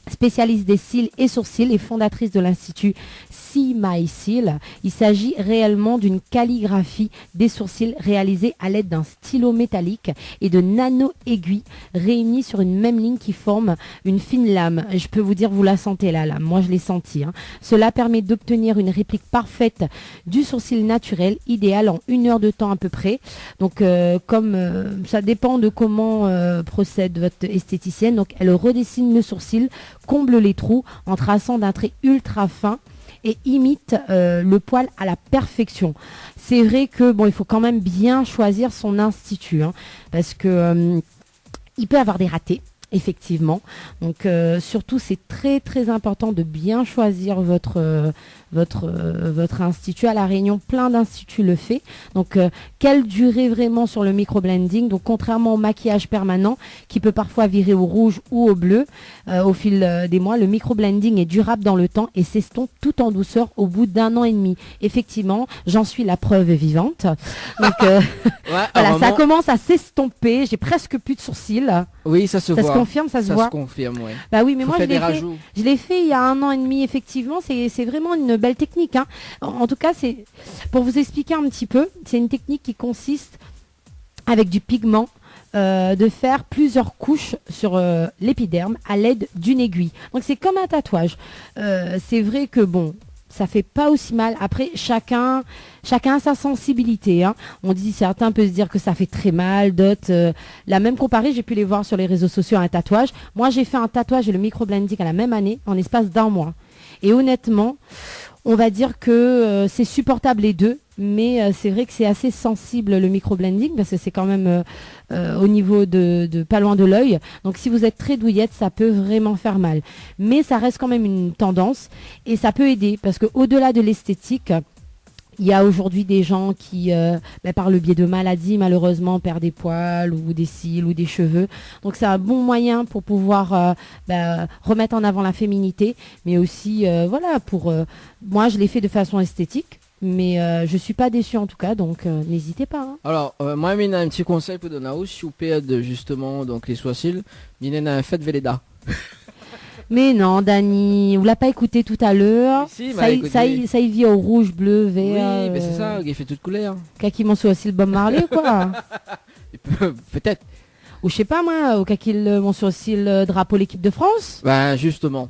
spécialiste des cils et sourcils et fondatrice de l'Institut See My Seal. Il s'agit réellement d'une calligraphie des sourcils réalisée à l'aide d'un stylo métallique et de nano-aiguilles réunies sur une même ligne qui forme une fine lame. Je peux vous dire, vous la sentez la lame, moi je l'ai sentie. Cela permet d'obtenir une réplique parfaite du sourcil naturel, idéal en 1 heure de temps à peu près. Donc ça dépend de comment procède votre esthéticienne. Donc elle redessine le sourcil, comble les trous en traçant d'un trait ultra fin et imite le poil à la perfection. C'est vrai que il faut quand même bien choisir son institut, parce que il peut avoir des ratés. Effectivement. Donc surtout c'est très très important de bien choisir votre institut. À La Réunion, plein d'instituts le fait. Donc quelle durée vraiment sur le microblending. Donc contrairement au maquillage permanent qui peut parfois virer au rouge ou au bleu au fil des mois, le microblending est durable dans le temps et s'estompe tout en douceur au bout d'1 an et demi. Effectivement, j'en suis la preuve vivante. Donc voilà, ça commence à s'estomper. J'ai presque plus de sourcils. Oui, ça se voit. Ça se confirme, ça se voit. Ça se confirme, oui. Bah oui, mais moi je l'ai fait il y a 1 an et demi, effectivement. C'est vraiment une belle technique. En tout cas, c'est pour vous expliquer un petit peu, c'est une technique qui consiste avec du pigment de faire plusieurs couches sur l'épiderme à l'aide d'une aiguille. Donc c'est comme un tatouage. C'est vrai que ça fait pas aussi mal. Après, chacun a sa sensibilité. On dit, certains peuvent se dire que ça fait très mal, d'autres. La même comparée, j'ai pu les voir sur les réseaux sociaux, un tatouage. Moi, j'ai fait un tatouage et le microblending à la même année, en l'espace d'1 mois. Et honnêtement, on va dire que c'est supportable les deux, mais c'est vrai que c'est assez sensible le microblending parce que c'est quand même au niveau de pas loin de l'œil. Donc si vous êtes très douillette, ça peut vraiment faire mal. Mais ça reste quand même une tendance et ça peut aider parce qu'au-delà de l'esthétique, il y a aujourd'hui des gens qui, par le biais de maladies, malheureusement, perdent des poils ou des cils ou des cheveux. Donc c'est un bon moyen pour pouvoir remettre en avant la féminité, mais aussi, moi je l'ai fait de façon esthétique, mais je suis pas déçue en tout cas, donc n'hésitez pas. Alors, moi, j'ai un petit conseil pour donner si vous perdez justement donc les sourcils, j'ai un fait Véleda. Mais non, Dani, vous l'a pas écouté tout à l'heure. Si, ça y vit au rouge, bleu, vert. Oui, mais c'est ça, il fait toute couleur. Qui m'en soit aussi le Bob Marley, quoi. Peut-être. Ou je sais pas moi, ou qu'il m'en soit aussi le drapeau l'équipe de France. Ben justement.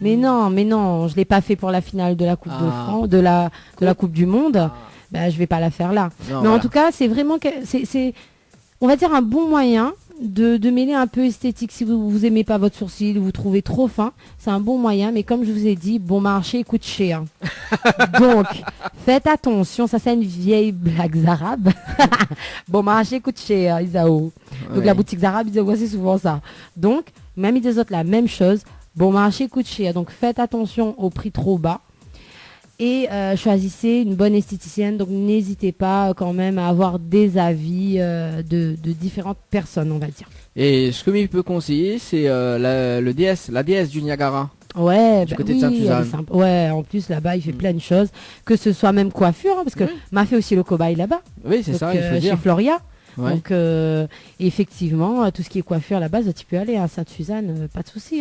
Mais non, je l'ai pas fait pour la finale de la Coupe de France, de la Coupe du Monde. Je vais pas la faire là. Non, mais en tout cas, c'est vraiment c'est on va dire un bon moyen de mêler un peu esthétique. Si vous aimez pas votre sourcil, vous trouvez trop fin, c'est un bon moyen, mais comme je vous ai dit, bon marché coûte cher. Donc faites attention, ça c'est une vieille blague arabe. Bon marché coûte cher, Isao. Donc la boutique arabe, ils disent c'est souvent ça. Donc même des autres la même chose, bon marché coûte cher, donc faites attention au prix trop bas. Et choisissez une bonne esthéticienne, donc n'hésitez pas quand même à avoir des avis de différentes personnes, on va dire. Et ce que je peux conseiller, c'est la déesse du Niagara. Ouais, du côté de Sainte-Suzanne. Ouais, en plus là-bas, il fait plein de choses, que ce soit même coiffure, parce que m'a fait aussi le cobaye là-bas. Oui, c'est ça, il faut dire. Chez Floria. Ouais. Donc effectivement, tout ce qui est coiffure là-bas, tu peux aller à Sainte-Suzanne, pas de souci.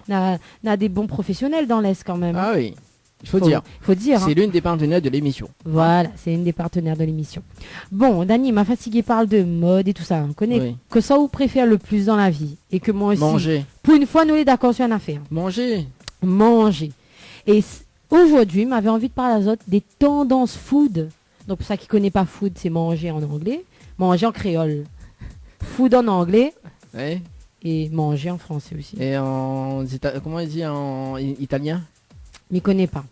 On a des bons professionnels dans l'Est quand même. Ah oui. Il faut dire. C'est l'une des partenaires de l'émission. Voilà, c'est une des partenaires de l'émission. Bon, Dani m'a fatigué, parle de mode et tout ça. On connaît que ça vous préfère le plus dans la vie. Et que moi aussi. Manger. Pour une fois, nous les d'accord sur une affaire. Manger. Et aujourd'hui, m'avait envie de parler à autres des tendances food. Donc pour ça qui connaît pas food, c'est manger en anglais. Manger en créole. Food en anglais. Ouais. Et manger en français aussi. Et comment il dit en italien? M'y connais pas.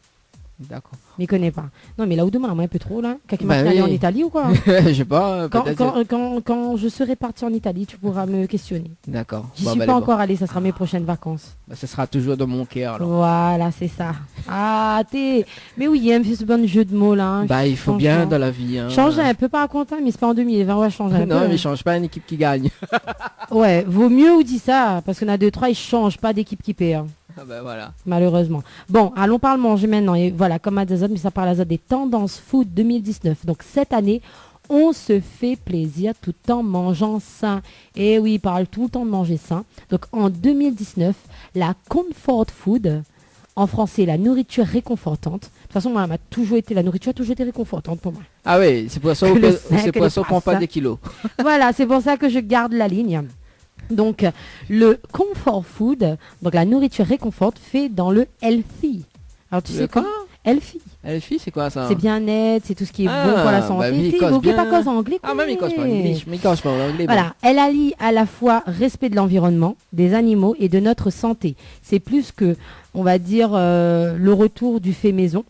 D'accord. M'y connais pas. Non, mais là où demain, moi un peu trop là. Quelqu'un m'a allé en Italie ou quoi? Je sais pas. Quand je serai parti en Italie, tu pourras me questionner. D'accord. J'y suis pas encore allé, ça sera mes prochaines vacances. Ça sera toujours dans mon cœur alors. Voilà, c'est ça. Mais oui, il fait ce bon jeu de mots là. Il faut bien dans la vie. Changer un peu, pas content, mais c'est pas en 2020, on va changer un peu. Non, mais change pas une équipe qui gagne. Ouais, vaut mieux ou dit ça, parce qu'on a 2-3, ils changent pas d'équipe qui perd. Voilà. Malheureusement. Bon, allons parler manger maintenant. Et voilà, comme à des autres, mais ça parle à des tendances food 2019. Donc cette année, On se fait plaisir tout en mangeant sain. Et oui, il parle tout le temps de manger sain. Donc en 2019, la comfort food, en français la nourriture réconfortante. De toute façon, moi, la nourriture a toujours été réconfortante pour moi. Ah oui, c'est pour ça qu'on prend pas des kilos. Voilà, c'est pour ça que je garde la ligne. Donc le comfort food, donc la nourriture réconforte, fait dans le healthy. Alors tu sais quoi? Healthy. Healthy, c'est quoi ça? C'est bien-être, c'est tout ce qui est bon pour la santé. N'oublie pas cause anglais. Ah, même il cause pas anglais. Voilà, elle allie à la fois respect de l'environnement, des animaux et de notre santé. C'est plus que, on va dire, le retour du fait maison.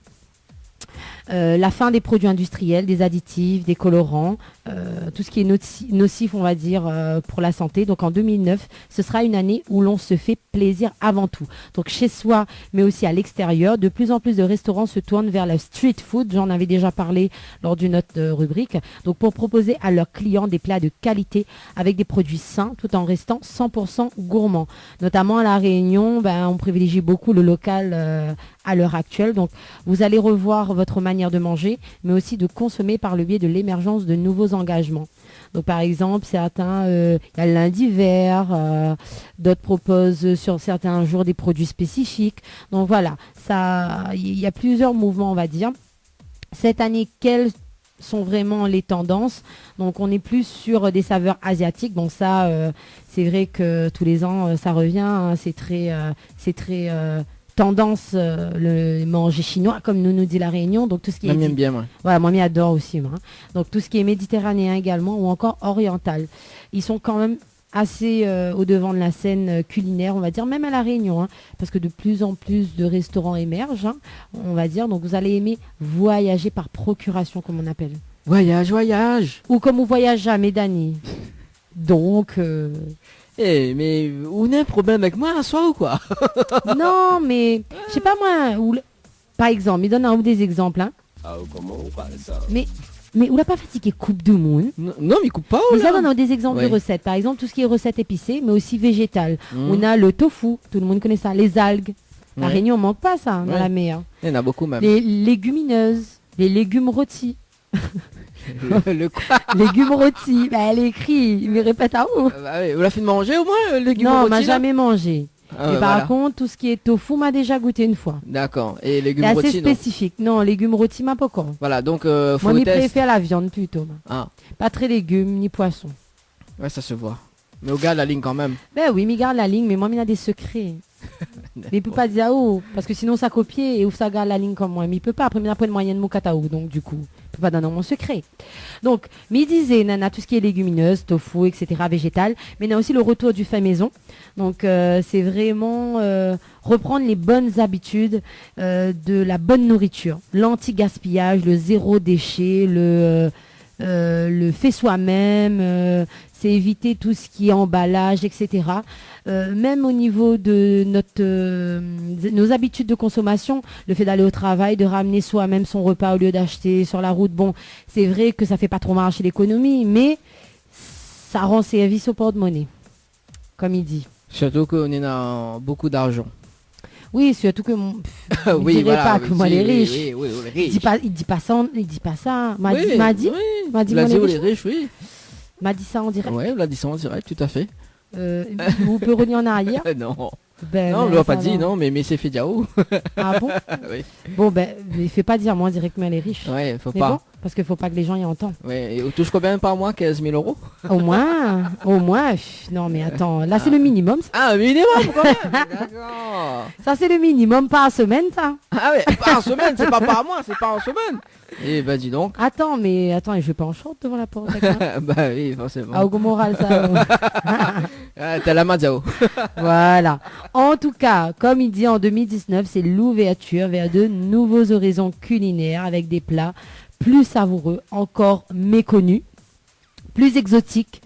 La fin des produits industriels, des additifs, des colorants, tout ce qui est nocif, on va dire, pour la santé. Donc en 2009, ce sera une année où l'on se fait plaisir avant tout. Donc chez soi, mais aussi à l'extérieur, de plus en plus de restaurants se tournent vers la street food. J'en avais déjà parlé lors d'une autre rubrique. Donc pour proposer à leurs clients des plats de qualité avec des produits sains, tout en restant 100% gourmands. Notamment à La Réunion, on privilégie beaucoup le local à l'heure actuelle. Donc vous allez revoir votre manière de manger, mais aussi de consommer par le biais de l'émergence de nouveaux engagements. Donc par exemple, certains, il y a le lundi vert, d'autres proposent sur certains jours des produits spécifiques. Donc voilà, il y a plusieurs mouvements, on va dire. Cette année, quelles sont vraiment les tendances? Donc on est plus sur des saveurs asiatiques. Donc ça, c'est vrai que tous les ans, ça revient. Hein, c'est très tendance le manger chinois, comme nous dit La Réunion. Donc tout ce qui est bien, moi. Voilà, moi adore aussi, moi. Donc tout ce qui est méditerranéen également, ou encore oriental. Ils sont quand même assez au devant de la scène culinaire, on va dire, même à La Réunion, hein, parce que de plus en plus de restaurants émergent, hein, on va dire. Donc vous allez aimer voyager par procuration, comme on appelle. Voyage. Ou comme on voyage jamais, Dani. Donc... mais on a un problème avec moi un soir ou quoi? Non, mais je sais pas moi. Par exemple, il donne un ou des exemples. Hein. Ah, comment on parle ça? Mais on l'a pas fatigué coupe du monde. Non, mais coupe pas. Mais ça donne des exemples de recettes. Par exemple, tout ce qui est recettes épicées, mais aussi végétales. On a le tofu, tout le monde connaît ça. Les algues. La Réunion, on manque pas ça dans la mer. Il y en a beaucoup même. Les légumineuses, les légumes rôtis. Le quoi? Légumes rôtis. Elle écrit, il me répète à haut. Vous l'a fait manger au moins, légumes rôtis? Non, on m'a jamais mangé. Mais par contre, tout ce qui est tofu m'a déjà goûté une fois. D'accord. Et légumes rôtis, rôtis, c'est assez spécifique. Non, légumes rôtis, m'a pas encore. Voilà, donc moi, je préfère la viande plutôt. Ah. Pas très légumes, ni poisson. Ouais, ça se voit. Mais on garde la ligne quand même. Oui, mais garde la ligne, mais moi, il a des secrets. Mais il peut pas dire parce que sinon ça copie et ou ça garde la ligne comme moi. Mais il peut pas, après il n'a pas de moyen de mokataou, donc du coup, il peut pas donner mon secret. Donc, mais il disait, nana, tout ce qui est légumineuse, tofu, etc., végétal, mais il y a aussi le retour du fait maison. Donc c'est vraiment reprendre les bonnes habitudes de la bonne nourriture, l'anti-gaspillage, le zéro déchet, le fait soi-même, c'est éviter tout ce qui est emballage, etc. Même au niveau de nos habitudes de consommation, le fait d'aller au travail, de ramener soi-même son repas au lieu d'acheter sur la route. Bon, c'est vrai que ça fait pas trop marcher l'économie, mais ça rend service au porte-monnaie, comme il dit. Surtout qu'on a beaucoup d'argent. Oui, surtout que oui, dirait voilà, pas que moi les riches. Oui, les riches. Il dit pas ça. M'a dit moi les riches, oui. M'a dit ça en direct. Oui, on l'a dit ça en direct, tout à fait. Vous pouvez revenir en arrière? Non. Non, on ne l'a pas dit, non, mais c'est fait diao. Ah bon? Oui. Bon, il ne fait pas dire moi directement les riches. Ouais, faut pas. Bon, parce qu'il ne faut pas que les gens y entendent. Ouais, et on touche combien par mois? 15 000 euros? Au moins. Non, mais attends, là c'est le minimum. Ça. Ah, minimum quand même. D'accord. Ça c'est le minimum par semaine, ça. Ah ouais, par semaine, c'est pas par mois, c'est pas en semaine. Eh bah dis donc. Attends, je vais pas en short devant la porte. Bah oui, forcément. Ah, au moral, ça. T'as la Madiao. Voilà. En tout cas, comme il dit en 2019, c'est l'ouverture vers de nouveaux horizons culinaires avec des plats plus savoureux, encore méconnus, plus exotiques.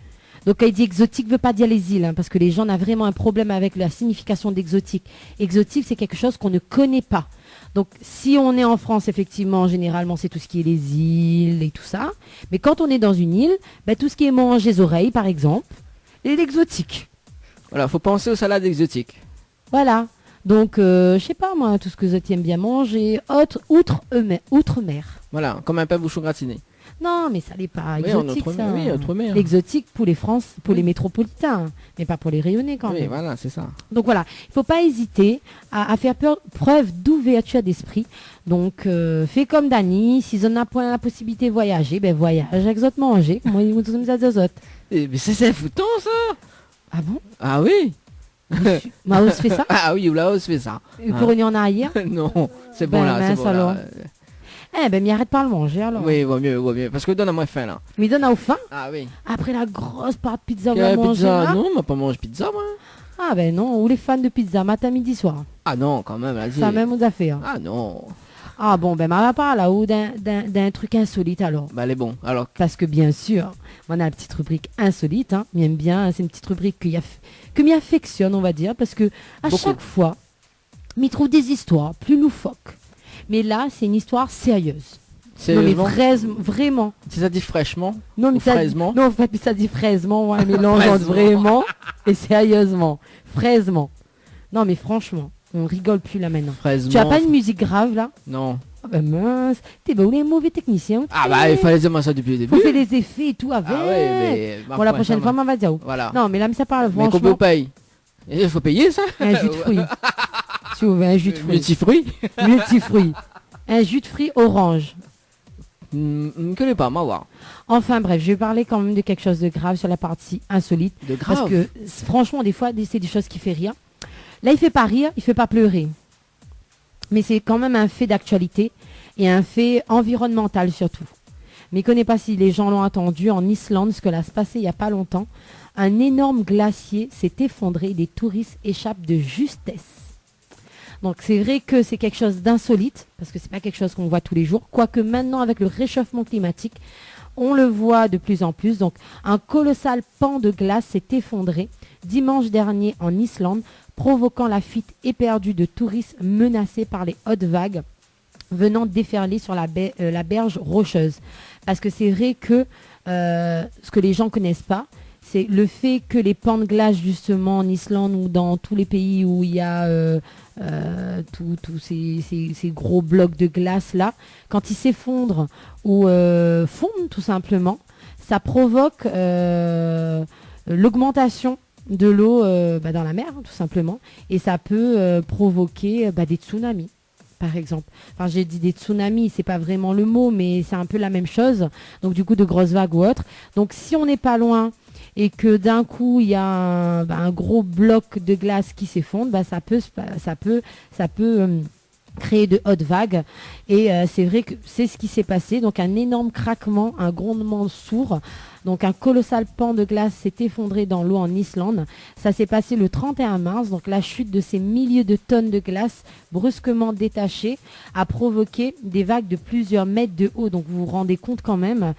Donc quand il dit exotique, ne veut pas dire les îles, hein, parce que les gens ont vraiment un problème avec la signification d'exotique. Exotique, c'est quelque chose qu'on ne connaît pas. Donc si on est en France, effectivement, généralement, c'est tout ce qui est les îles et tout ça. Mais quand on est dans une île, tout ce qui est manger les oreilles, par exemple, est l'exotique. Voilà, faut penser aux salades exotiques. Voilà. Donc, je sais pas moi, tout ce que vous aiment bien manger, outre-mer. Voilà, comme un pain bouchon gratiné. Non, mais ça n'est pas Oui, en exotique, outre-mer, ça. oui, outre-mer. L'exotique pour les métropolitains, mais pas pour les rayonnés quand Oui, même. voilà, c'est ça. Donc voilà, il ne faut pas hésiter à faire preuve d'ouverture d'esprit. Donc, fais comme Dani, si on n'a point la possibilité de voyager, ben voyage, exote manger, comme on dit aux autres. Mais c'est foutant, ça. Ah bon? Ah oui. Maos fait ça? Ah oui, Laos fait ça. Et pour revenir en arrière? Non, c'est bon Ben, là, c'est mince bon alors. là. Eh ben, m'y arrête pas le manger alors. Oui, vaut mieux, parce que donne à moi faim là. Mais donne à faim? Ah oui. Après la grosse part de pizza, on Quelle va manger pizza? là? Non, on va pas manger pizza, moi. Ah ben non, ou les fans de pizza, matin, midi, soir. Ah non, quand même, vas-y. Ça même aux affaires. Ah non. Ah bon, ben ma part là-haut d'un truc insolite alors. Bah elle est bon, alors. Parce que bien sûr, on a la petite rubrique insolite, hein. J'aime bien, c'est une petite rubrique que m'y affectionne, on va dire, parce que à Beaucoup. chaque fois, m'y trouve des histoires plus loufoques. Mais là, c'est une histoire sérieuse. Non mais vraiment. Si ça dit fraîchement Non mais ou fraisement. Non en fait ça dit fraisement, ouais, mélange entre vraiment et sérieusement. Fraisement. Non mais franchement, on rigole plus là maintenant. Fraisement. Tu as pas une musique grave là? Non. Ah bah mince, t'es bah où les mauvais techniciens? Ah bah il fallait dire moi ça depuis le début. Faut faire les effets et tout avec. Ah ouais, mais bon la prochaine fois, on va dire. Voilà. Non mais là mais ça parle Mais franchement. qu'on paye. Il faut payer ça. Un jus de fruits. Tu ouvres un jus de fruits. Multifruits. Multifruits. Un jus de fruits orange. Je ne connais pas, moi voir. Enfin bref, je vais parler quand même de quelque chose de grave sur la partie insolite. De grave. Parce que franchement, des fois, c'est des choses qui font rire. Là, il fait pas rire, il fait pas pleurer. Mais c'est quand même un fait d'actualité et un fait environnemental surtout. Mais je ne connais pas si les gens l'ont entendu en Islande, ce que là se passait il n'y a pas longtemps. Un énorme glacier s'est effondré et des touristes échappent de justesse. Donc c'est vrai que c'est quelque chose d'insolite, parce que c'est pas quelque chose qu'on voit tous les jours, quoique maintenant avec le réchauffement climatique, on le voit de plus en plus. Donc un colossal pan de glace s'est effondré dimanche dernier en Islande, provoquant la fuite éperdue de touristes menacés par les hautes vagues venant déferler sur la berge rocheuse. Parce que c'est vrai que ce que les gens ne connaissent pas, c'est le fait que les pans de glace justement en Islande ou dans tous les pays où il y a tous ces gros blocs de glace là, quand ils s'effondrent ou fondent tout simplement, ça provoque l'augmentation de l'eau dans la mer tout simplement, et ça peut provoquer des tsunamis. Par exemple. Enfin, j'ai dit des tsunamis, c'est pas vraiment le mot, mais c'est un peu la même chose. Donc, du coup, de grosses vagues ou autres. Donc, si on n'est pas loin et que d'un coup, il y a un gros bloc de glace qui s'effondre, ça peut créer de hautes vagues. Et c'est vrai que c'est ce qui s'est passé. Donc, un énorme craquement, un grondement sourd. Donc un colossal pan de glace s'est effondré dans l'eau en Islande. Ça s'est passé le 31 mars. Donc la chute de ces milliers de tonnes de glace brusquement détachées a provoqué des vagues de plusieurs mètres de haut. Donc vous vous rendez compte quand même.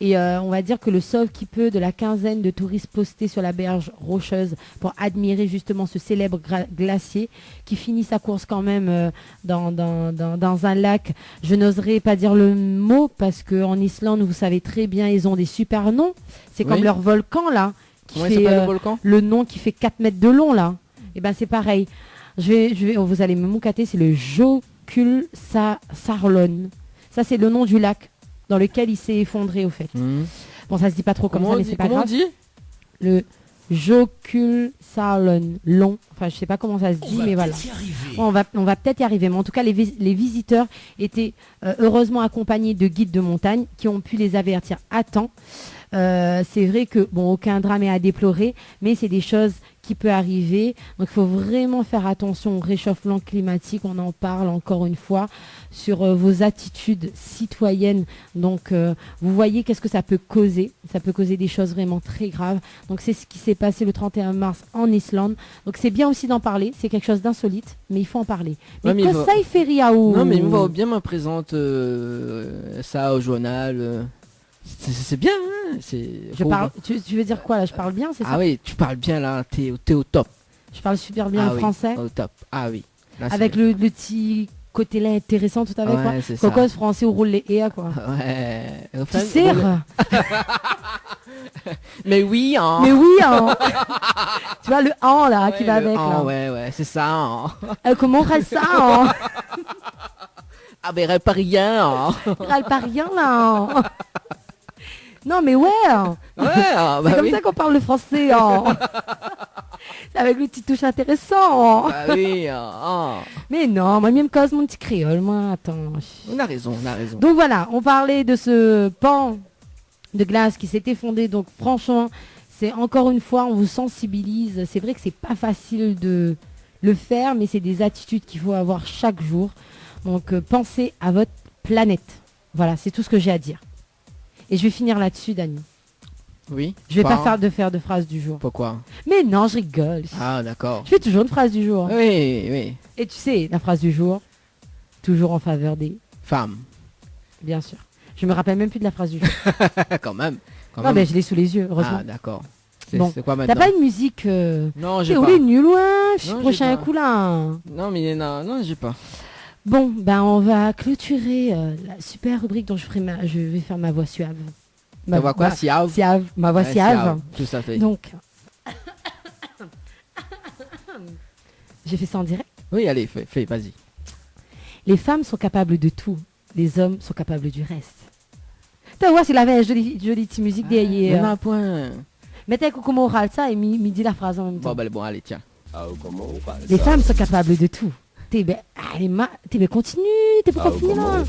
Et on va dire que le sauve-qui-peut de la quinzaine de touristes postés sur la berge rocheuse pour admirer justement ce célèbre glacier qui finit sa course quand même dans un lac. Je n'oserais pas dire le mot parce qu'en Islande, vous savez très bien, ils ont des super noms. C'est comme leur volcan là, qui fait le volcan le nom qui fait 4 mètres de long là. Et ben c'est pareil. Vous allez me moucater, c'est le Jökulsárlón. Ça c'est le nom du lac dans lequel il s'est effondré au fait. Bon, ça se dit pas trop comme ça, mais c'est pas grave. Comment on dit le Jökulsárlón, long. Enfin, je sais pas comment ça se dit, mais voilà. Bon, on va peut-être y arriver. Mais en tout cas, les visiteurs étaient heureusement accompagnés de guides de montagne qui ont pu les avertir à temps. C'est vrai que, bon, aucun drame est à déplorer, mais c'est des choses qui peuvent arriver. Donc, il faut vraiment faire attention au réchauffement climatique. On en parle encore une fois sur vos attitudes citoyennes. Donc, vous voyez qu'est-ce que ça peut causer. Ça peut causer des choses vraiment très graves. Donc, c'est ce qui s'est passé le 31 mars en Islande. Donc, c'est bien aussi d'en parler. C'est quelque chose d'insolite, mais il faut en parler. Mais ouais, que ça, il fait rire. Non, mais il va bien me présente ça au journal. C'est bien, hein, tu veux dire quoi là? Je parle bien, c'est ça? Ah oui, tu parles bien là, t'es au top. Je parle super bien français. Au top, ah oui. Là, avec le petit côté là intéressant tout avec quoi. Cocos français où roule les EA quoi. Ouais. Tu sers. Mais oui, hein. Mais oui, hein. Tu vois le an là qui va avec là. Ouais, c'est ça. Hein. Comment on reste ça hein. Ah ben râle pas rien. Hein. Râle pas rien là. Non mais ouais. Ouais, C'est comme ça qu'on parle le français. C'est avec le petit touche intéressant. Bah oui. Mais non, moi même cause mon petit créole, moi. Attends. On a raison. Donc voilà, on parlait de ce pan de glace qui s'est effondré. Donc franchement, c'est encore une fois, on vous sensibilise. C'est vrai que c'est pas facile de le faire, mais c'est des attitudes qu'il faut avoir chaque jour. Donc pensez à votre planète. Voilà, c'est tout ce que j'ai à dire. Et je vais finir là-dessus, Dani. Oui. Je vais pas faire de phrase du jour. Pourquoi? Mais non, je rigole. Ah, d'accord. Je fais toujours une phrase du jour. Oui. Et tu sais, la phrase du jour, toujours en faveur des femmes. Bien sûr. Je me rappelle même plus de la phrase du jour. Quand même. Non, mais je l'ai sous les yeux, heureusement. Ah, d'accord. Bon. C'est quoi maintenant? T'as pas une musique Non, j'ai pas. Oui, nul loin. Non, Prochain j'ai pas. coup là. Non, mais non, j'ai pas. Bon, ben on va clôturer la super rubrique dont je vais faire ma voix suave. Ma voix quoi? Siave. Ma voix siave. Tout ça fait. Donc, j'ai fait ça en direct. Oui, allez, fais, vas-y. Les femmes sont capables de tout. Les hommes sont capables du reste. Tu vois, c'est la veille, jolie petite musique derrière. Un point. Mettez Coco Moral ça et dit la phrase en même temps. Bon, allez, tiens. Les femmes sont capables de tout. Continue, t'es pas fini là.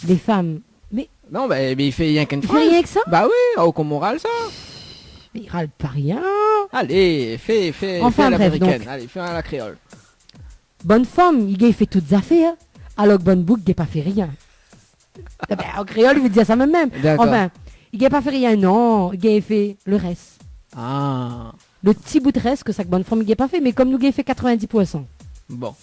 Les femmes, mais... Non, mais il fait rien qu'une phrase. Il fait rien que ça? Bah oui, au moral ça. Mais il râle pas rien. Allez, fais enfin, à bref, l'américaine. donc. Allez, fais à la créole. Bonne femme, il fait toutes affaires, alors que bonne bouc, il n'a pas fait rien. En créole, il veut dire ça même. Enfin, il n'a pas fait rien, non, il a fait le reste. Ah. Le petit bout de reste que ça que bonne femme, il n'a pas fait, mais comme nous, il a fait 90%. Bon,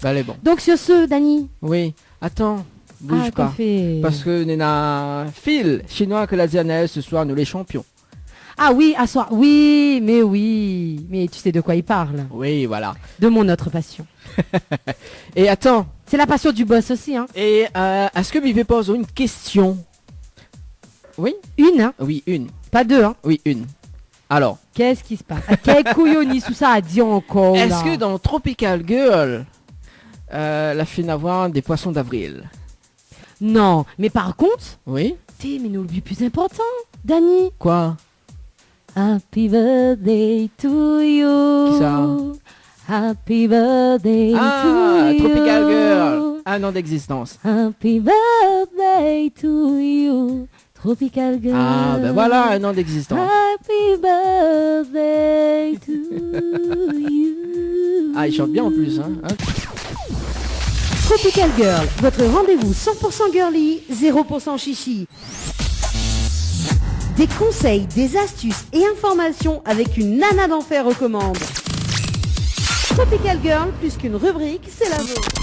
bah allez, bon. Donc sur ce, Dani. Oui, attends, bouge pas. Fait... Parce que Nena Phil, chinois que la ZNL, ce soir, nous les champions. Ah oui, à soir. Oui. Mais tu sais de quoi il parle. Oui, voilà. De mon autre passion. Et attends. C'est la passion du boss aussi, hein. Et est-ce que Bibi pose une question? Oui. Une, hein. Oui, une. Pas deux, hein. Oui, une. Alors. Qu'est-ce qui se passe? Quel couillonnis tout ça a dit encore? Est-ce que dans Tropical Girl, la fille d'avoir des poissons d'avril? Non, mais par contre. Oui. Mais nous, le plus important, Dani. Quoi? Happy birthday to you. Qui ça? Happy birthday to you. Tropical Girl. Un an d'existence. Happy birthday to you. Tropical Girl. Ah, ben voilà, un an d'existence. Happy birthday to you. Ah, il chante bien en plus, hein. Tropical Girl, votre rendez-vous 100% girly, 0% chichi. Des conseils, des astuces et informations avec une nana d'enfer aux commandes. Tropical Girl, plus qu'une rubrique, c'est la vôtre.